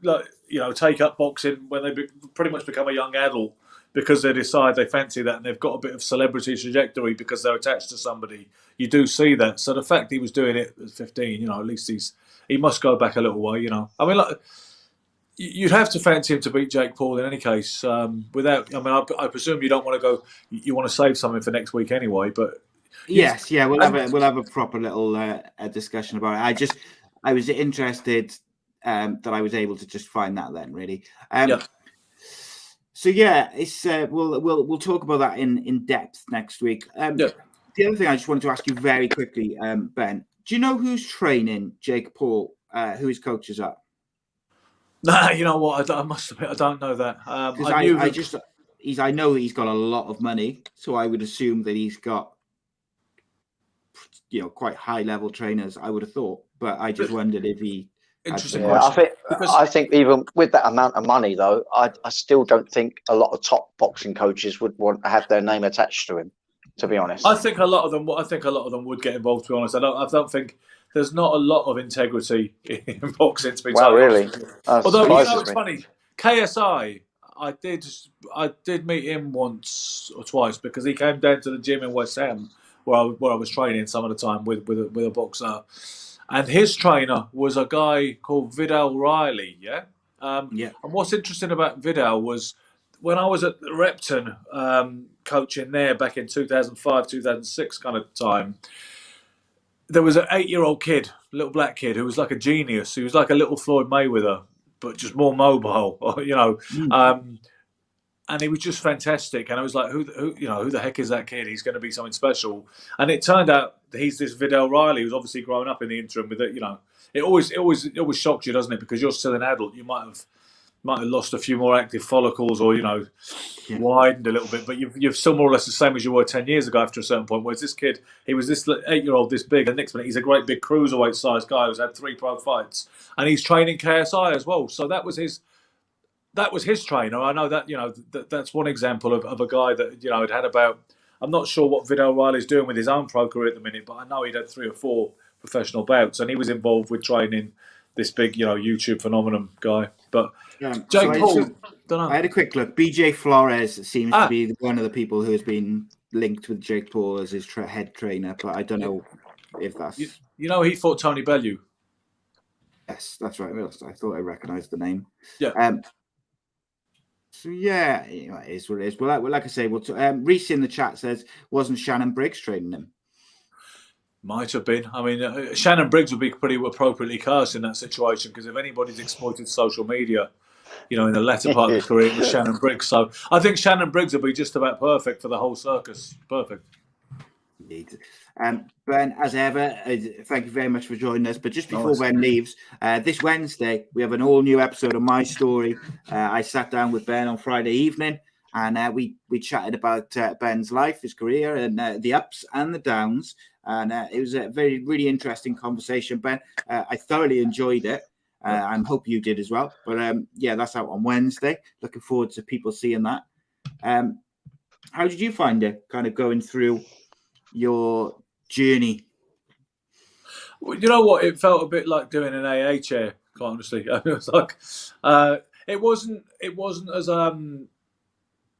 take up boxing when they pretty much become a young adult because they decide they fancy that and they've got a bit of celebrity trajectory because they're attached to somebody, you do see that. So the fact he was doing it at 15, at least he must go back a little way, I mean, you'd have to fancy him to beat Jake Paul in any case. I presume you don't want to go. You want to save something for next week anyway. But yes, we'll have a proper little discussion about it. I was interested that I was able to just find that then really. So it's we'll talk about that in depth next week. The other thing I just wanted to ask you very quickly, Ben, do you know who's training Jake Paul? Who his coaches are? Nah, you know what? I must admit, I don't know that. I know he's got a lot of money, so I would assume that he's got, quite high level trainers. I would have thought, but I just wondered if he. Interesting. I think even with that amount of money, though, I still don't think a lot of top boxing coaches would want to have their name attached to him. To be honest, I think a lot of them would get involved. To be honest, I don't think there's not a lot of integrity in boxing. To be really. Although it's funny, KSI, I did meet him once or twice because he came down to the gym in West Ham where I was training some of the time with a boxer. And his trainer was a guy called Vidal Riley, And what's interesting about Vidal was when I was at Repton coaching there back in 2005, 2006 kind of time, there was an 8-year-old kid, little black kid, who was like a genius. He was like a little Floyd Mayweather, but just more mobile, and he was just fantastic. And I was like, who the heck is that kid? He's going to be something special. And it turned out he's this Vidal Riley who's obviously grown up in the interim with it. It always shocks you, doesn't it? Because you're still an adult. You might have lost a few more active follicles or, widened a little bit, but you're still more or less the same as you were 10 years ago after a certain point. Whereas this kid, he was this 8-year-old this big, and next minute he's a great big cruiserweight sized guy who's had 3 pro fights, and he's training KSI as well. So that was his trainer. I know that, that's one example of a guy that, had about, I'm not sure what Vidal Riley's doing with his own pro career at the minute, but I know he'd had 3 or 4 professional bouts, and he was involved with training this big, YouTube phenomenon guy. But Jake Paul, don't know. I had a quick look. BJ Flores seems to be one of the people who has been linked with Jake Paul as his head trainer, but I don't know if that's... he fought Tony Bellew. Yes, that's right. I thought I recognised the name. Yeah. So yeah, it is what it is. Well, like I say, Reese in the chat says, wasn't Shannon Briggs training him? Might have been. I mean, Shannon Briggs would be pretty appropriately cast in that situation, because if anybody's exploited social media, in the latter part of his career, it was Shannon Briggs. So I think Shannon Briggs would be just about perfect for the whole circus. Perfect. Ben, as ever, thank you very much for joining us. But just before Ben leaves, this Wednesday, we have an all-new episode of My Story. I sat down with Ben on Friday evening, and we chatted about Ben's life, his career, and the ups and the downs. And it was a really interesting conversation, Ben. I thoroughly enjoyed it. I hope you did as well. But yeah, that's out on Wednesday. Looking forward to people seeing that. How did you find it, kind of going through your journey? Well, you know what? It felt a bit like doing an AA chair, quite honestly. It was like it wasn't as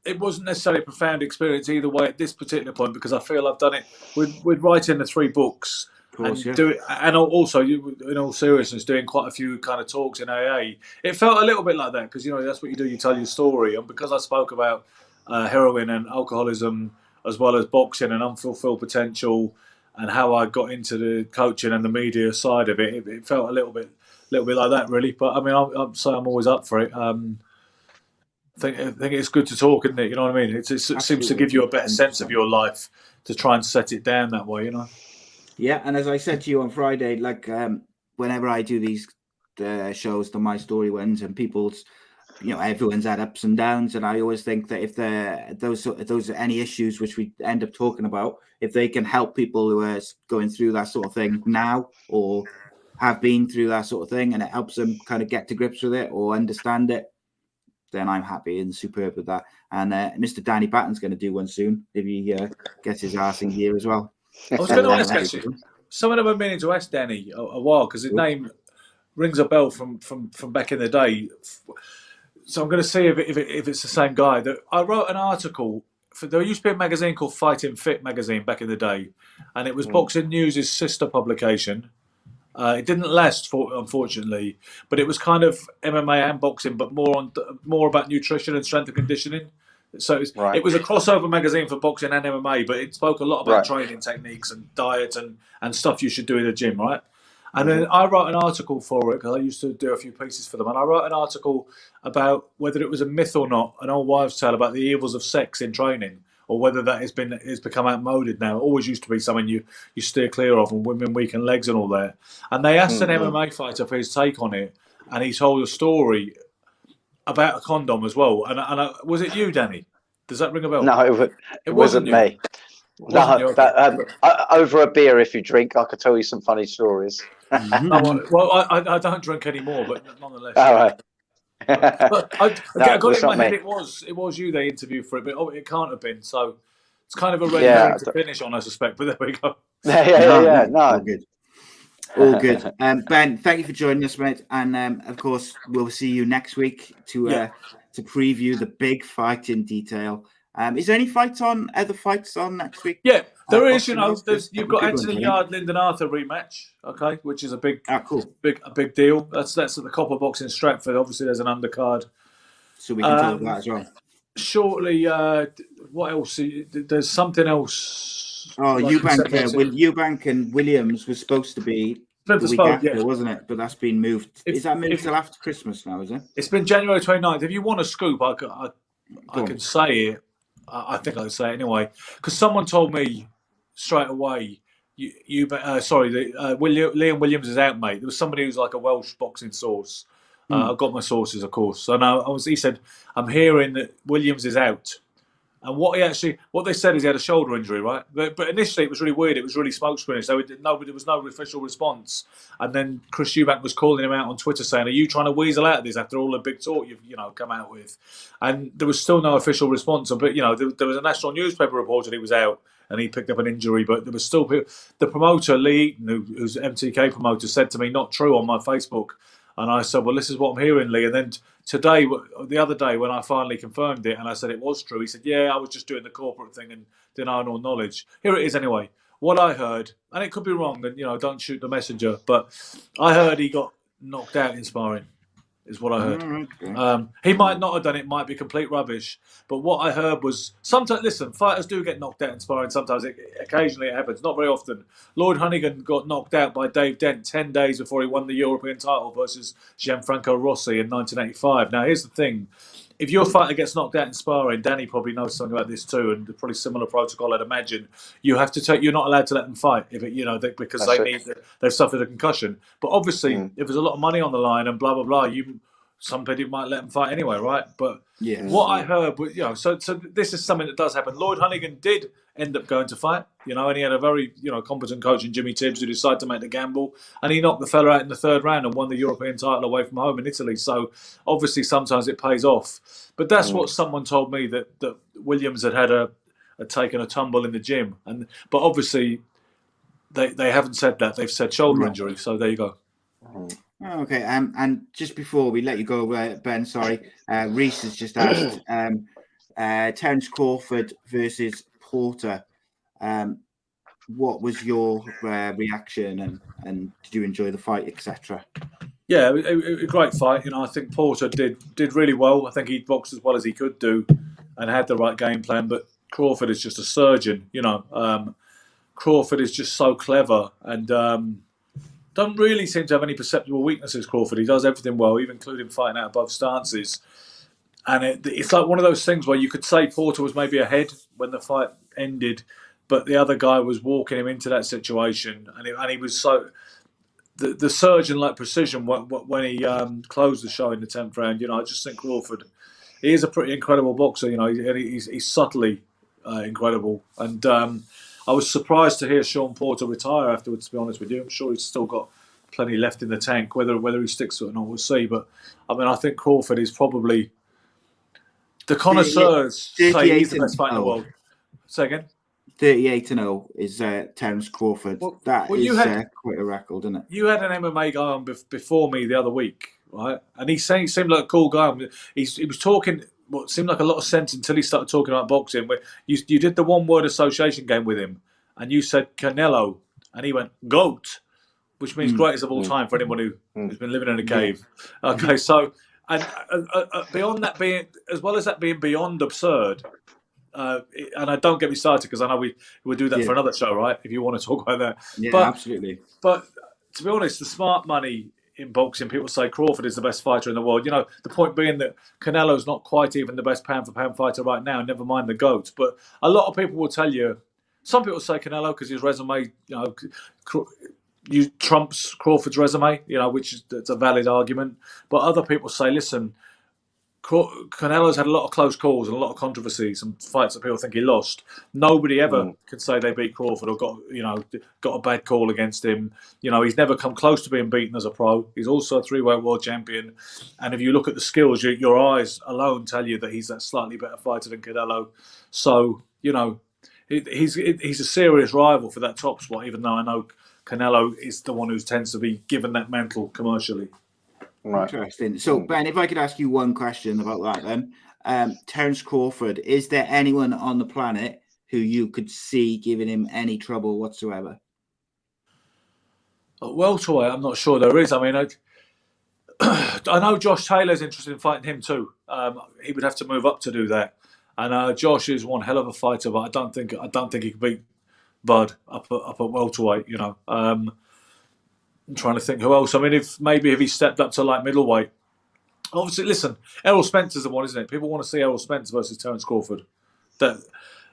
it wasn't necessarily a profound experience either way at this particular point, because I feel I've done it with writing the 3 books. Course, and also, in all seriousness, doing quite a few kind of talks in AA. It felt a little bit like that, because that's what you do. You tell your story, and because I spoke about heroin and alcoholism, as well as boxing and unfulfilled potential, and how I got into the coaching and the media side of it, it felt a little bit like that, really. But I mean, I'm always up for it. I think it's good to talk, isn't it? You know what I mean? It seems to give you a better sense of your life to try and set it down that way, Yeah, and as I said to you on Friday, like whenever I do these shows, the My Story ones, and people's, everyone's had ups and downs, and I always think that if those are any issues which we end up talking about, if they can help people who are going through that sort of thing now, or have been through that sort of thing, and it helps them kind of get to grips with it or understand it, then I'm happy and superb with that. And Mr. Danny Batten's going to do one soon if he gets his arse in gear as well. I was going to ask, actually, some of them have been to ask Danny a while, because his name rings a bell from back in the day. So I'm going to see if it's the same guy. That I wrote an article there used to be a magazine called Fighting Fit magazine back in the day, and it was Boxing News' sister publication. It didn't last, unfortunately, but it was kind of MMA and boxing, but more about nutrition and strength and conditioning. So it was a crossover magazine for boxing and MMA, but it spoke a lot about training techniques and diet and stuff you should do in the gym, right? And then I wrote an article for it, because I used to do a few pieces for them. And I wrote an article about whether it was a myth or not, an old wives' tale about the evils of sex in training, or whether that has become outmoded now. It always used to be something you steer clear of, and women weaken legs and all that. And they asked an MMA fighter for his take on it, and he told a story about a condom as well. And was it you, Danny? Does that ring a bell? No, it wasn't me. No, over a beer, if you drink, I could tell you some funny stories. Well, I don't drink anymore, but nonetheless. All right. But I got it in my head. It was you they interviewed for it, but it can't have been. So it's kind of a red herring to finish on, I suspect. But there we go. Yeah. No, all good. All good. Ben, thank you for joining us, mate. And of course, we'll see you next week to preview the big fight in detail. Is there any other fights on next week? Yeah, there is. You've got Anthony Yard, Lyndon Arthur rematch, okay, which is a big deal. That's at the Copper Box in Stratford. Obviously, there's an undercard, so we can talk about that as well. Shortly, what else? There's something else. Oh, Eubank and Williams was supposed to be the week after, wasn't it? But that's been moved. Is that moved till after Christmas now? Is it? It's been January 29th. If you want a scoop, I can say it. I think I'll say it anyway, because someone told me straight away. Liam Williams is out, mate. There was somebody who's like a Welsh boxing source. I've got my sources, of course. So now he said, I'm hearing that Williams is out. And what they said is he had a shoulder injury, right? But initially it was really weird. It was really smokescreen. So there was no official response. And then Chris Eubank was calling him out on Twitter saying, "Are you trying to weasel out of this after all the big talk you've come out with?" And there was still no official response. But there was a national newspaper reported he was out, and he picked up an injury. But there was still people. The promoter, Lee Eaton, who's MTK promoter, said to me, "Not true," on my Facebook. And I said, "Well, this is what I'm hearing, Lee." And then the other day, when I finally confirmed it and I said it was true, he said, "Yeah, I was just doing the corporate thing and denying all knowledge." Here it is anyway. What I heard, and it could be wrong, and don't shoot the messenger, but I heard he got knocked out in sparring, is what I heard. He might not have done it, might be complete rubbish, but what I heard was sometimes, listen, fighters do get knocked out in sparring sometimes. Occasionally it happens, not very often. Lloyd Honeyghan got knocked out by Dave Dent 10 days before he won the European title versus Gianfranco Rossi in 1985. Now, here's the thing. If your fighter gets knocked out in sparring, Danny probably knows something about this too, and probably similar protocol, I'd imagine. You're not allowed to let them fight because they've suffered a concussion. But obviously, if there's a lot of money on the line and blah blah blah, some people might let them fight anyway, right? But what I heard was, so this is something that does happen. Lloyd Honeyghan did end up going to fight, and he had a very, competent coach in Jimmy Tibbs who decided to make the gamble, and he knocked the fella out in the third round and won the European title away from home in Italy. So obviously sometimes it pays off. But that's what someone told me, that Williams had taken a tumble in the gym, but obviously they haven't said that. They've said shoulder injury. So there you go. Okay, and just before we let you go, Ben, sorry, Reese has just asked, Terence Crawford versus Porter. What was your reaction, and did you enjoy the fight, etc.? Yeah, a great fight. I think Porter did really well. I think he boxed as well as he could do, and had the right game plan. But Crawford is just a surgeon. Crawford is just so clever and. Don't really seem to have any perceptible weaknesses, Crawford. He does everything well, even including fighting out above stances. And it's like one of those things where you could say Porter was maybe ahead when the fight ended, but the other guy was walking him into that situation. And he was so... The surgeon-like precision when he closed the show in the 10th round, I just think Crawford... He is a pretty incredible boxer, he's subtly incredible. And... I was surprised to hear Sean Porter retire afterwards, to be honest with you. I'm sure he's still got plenty left in the tank. Whether he sticks to it or not, we'll see. But, I think Crawford is probably... The connoisseurs say he's the best fighter in the world. Say again? 38-0 is Terence Crawford. That is quite a record, isn't it? You had an MMA guy on before me the other week, right? And he seemed like a cool guy. He was talking... what seemed like a lot of sense until he started talking about boxing. Where you did the one-word association game with him, and you said Canelo, and he went GOAT, which means greatest of all time for anyone who's been living in a cave. Okay, so and beyond that being, as well as that being beyond absurd, and I don't get me started because I know we would do that for another show, right? If you want to talk about that, absolutely. But to be honest, the smart money in boxing, people say Crawford is the best fighter in the world. The point being that Canelo's not quite even the best pound-for-pound fighter right now, never mind the GOAT. But a lot of people will tell you, some people say Canelo because his resume, trumps Crawford's resume, which it's a valid argument. But other people say, listen, Canelo's had a lot of close calls and a lot of controversies and fights that people think he lost. Nobody ever could say they beat Crawford or got a bad call against him. He's never come close to being beaten as a pro. He's also a three-weight world champion. And if you look at the skills, your eyes alone tell you that he's that slightly better fighter than Canelo. So, he's a serious rival for that top spot, even though I know Canelo is the one who tends to be given that mantle commercially. Right. Interesting. So, Ben, if I could ask you one question about that then. Terence Crawford, is there anyone on the planet who you could see giving him any trouble whatsoever? Welterweight, I'm not sure there is. I know Josh Taylor's interested in fighting him too. He would have to move up to do that. And Josh is one hell of a fighter, but I don't think he could beat Bud up at welterweight. I'm trying to think who else. If he stepped up to like middleweight. Obviously, listen, Errol Spencer's the one, isn't it? People want to see Errol Spence versus Terence Crawford. That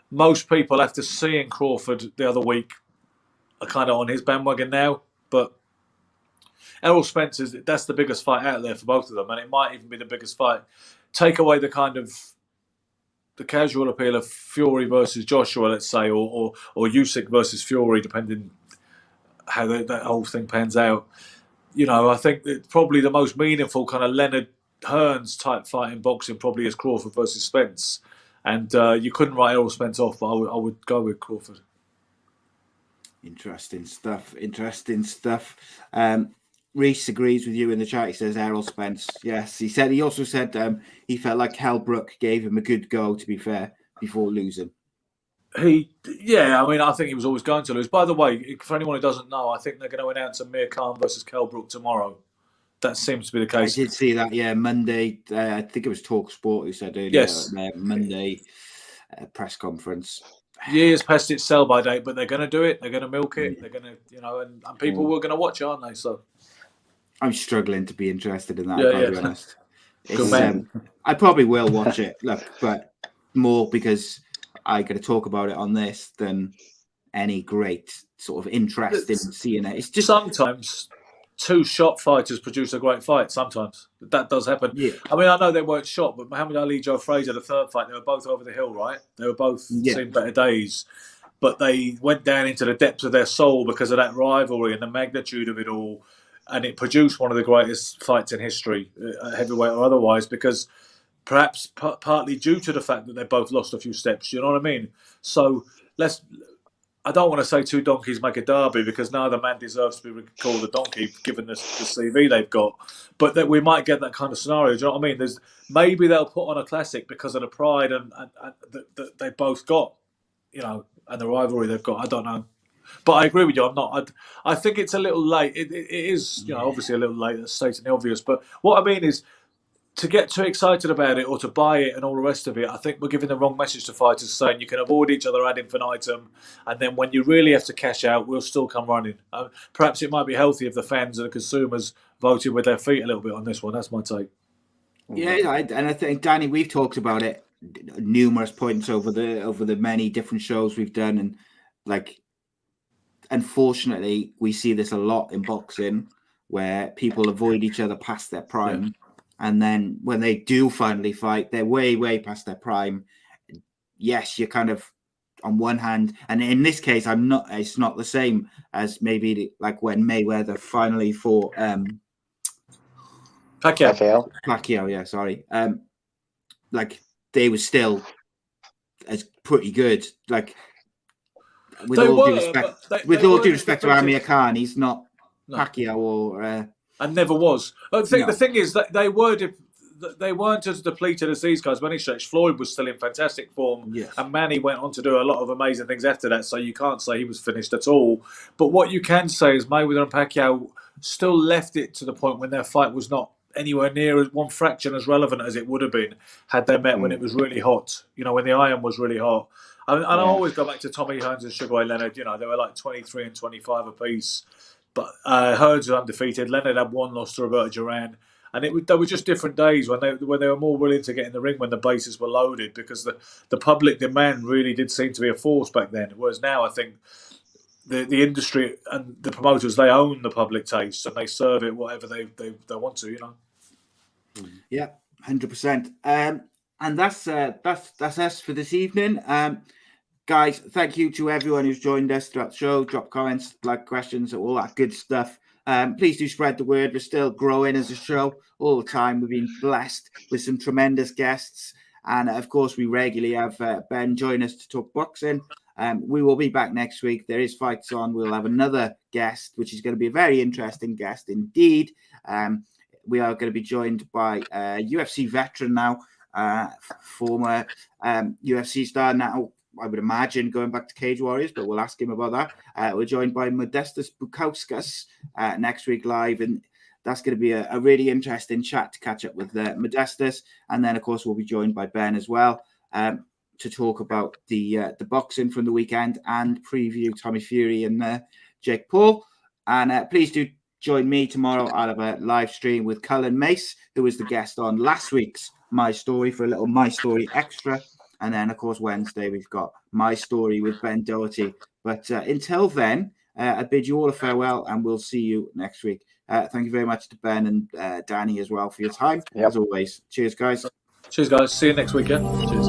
most people, after seeing Crawford the other week, are kind of on his bandwagon now. But Errol Spence that's the biggest fight out there for both of them, and it might even be the biggest fight. Take away the kind of the casual appeal of Fury versus Joshua, let's say, or Usyk versus Fury, depending how that whole thing pans out. I think that probably the most meaningful kind of Leonard Hearns type fight in boxing probably is Crawford versus Spence. And you couldn't write Errol Spence off, but I would go with Crawford. Interesting stuff. Reese agrees with you in the chat. He says Errol Spence. Yes, he also said he felt like Hellbrook gave him a good go, to be fair, before losing. I think he was always going to lose. By the way, for anyone who doesn't know, I think they're going to announce Amir Khan versus Hellbrook tomorrow. That seems to be the case. I did see that, yeah, Monday. I think it was Talk Sport who said earlier, Monday press conference. Years past its sell-by date, but they're going to do it. They're going to milk it. They're going to, and people were going to watch it, aren't they? So I'm struggling to be interested in that. I've got to be honest. Good man. I probably will watch it, but more because I got to talk about it on this than any great sort of interest in seeing it. It's just sometimes two shot fighters produce a great fight. Sometimes that does happen. Yeah. I mean, I know they weren't shot, but Muhammad Ali, Joe Frazier, the third fight, they were both over the hill, right? They were both seen better days, but they went down into the depths of their soul because of that rivalry and the magnitude of it all, and it produced one of the greatest fights in history, heavyweight or otherwise, because perhaps partly due to the fact that they both lost a few steps. You know what I mean? So I don't want to say two donkeys make a derby because neither man deserves to be called a donkey given the CV they've got. But that we might get that kind of scenario. Do you know what I mean? Maybe they'll put on a classic because of the pride and that they both got, and the rivalry they've got. I don't know. But I agree with you. I think it's a little late. It is, obviously a little late, that's stating the obvious. But what I mean is, to get too excited about it or to buy it and all the rest of it, I think we're giving the wrong message to fighters, saying you can avoid each other ad infinitum, and then when you really have to cash out, we'll still come running. Perhaps it might be healthy if the fans and the consumers voted with their feet a little bit on this one. That's my take. Yeah, and I think, Danny, we've talked about it numerous points over the many different shows we've done, and unfortunately, we see this a lot in boxing where people avoid each other past their prime. Yeah. And then when they do finally fight, they're way, way past their prime. Yes, you're kind of on one hand, and in this case, it's not the same as maybe like when Mayweather finally fought Pacquiao. Yeah, sorry. They were still as pretty good. With all due respect to Amir Khan, he's not Pacquiao or. And never was. The thing is that they weren't as depleted as these guys by any stretch. Floyd was still in fantastic form, and Manny went on to do a lot of amazing things after that. So you can't say he was finished at all. But what you can say is Mayweather and Pacquiao still left it to the point when their fight was not anywhere near one fraction as relevant as it would have been had they met when it was really hot. When the iron was really hot. I always go back to Tommy Hearns and Sugar Ray Leonard. They were like 23 and 25 apiece. But Hearns was undefeated. Leonard had one loss to Roberto Duran, and they were just different days when they were more willing to get in the ring when the bases were loaded, because the public demand really did seem to be a force back then. Whereas now, I think the industry and the promoters, they own the public taste and they serve it whatever they want to. Yeah, 100%. And that's us for this evening. Guys, thank you to everyone who's joined us throughout the show. Drop comments, questions, all that good stuff. Please do spread the word. We're still growing as a show all the time. We've been blessed with some tremendous guests. And, of course, we regularly have Ben join us to talk boxing. We will be back next week. There is fights on. We'll have another guest, which is going to be a very interesting guest indeed. We are going to be joined by a UFC veteran now, former UFC star now. I would imagine going back to Cage Warriors, but we'll ask him about that. We're joined by Modestas Bukauskas next week live, and that's going to be a really interesting chat to catch up with Modestas. And then, of course, we'll be joined by Ben as well to talk about the boxing from the weekend and preview Tommy Fury and Jake Paul. And please do join me tomorrow. I'll have a live stream with Cullen Mace, who was the guest on last week's My Story, for a little My Story extra. And then, of course, Wednesday, we've got My Story with Ben Doherty. But until then, I bid you all a farewell, and we'll see you next week. Thank you very much to Ben and Danny as well for your time, as always. Cheers, guys. Cheers, guys. See you next week. Yeah? Cheers.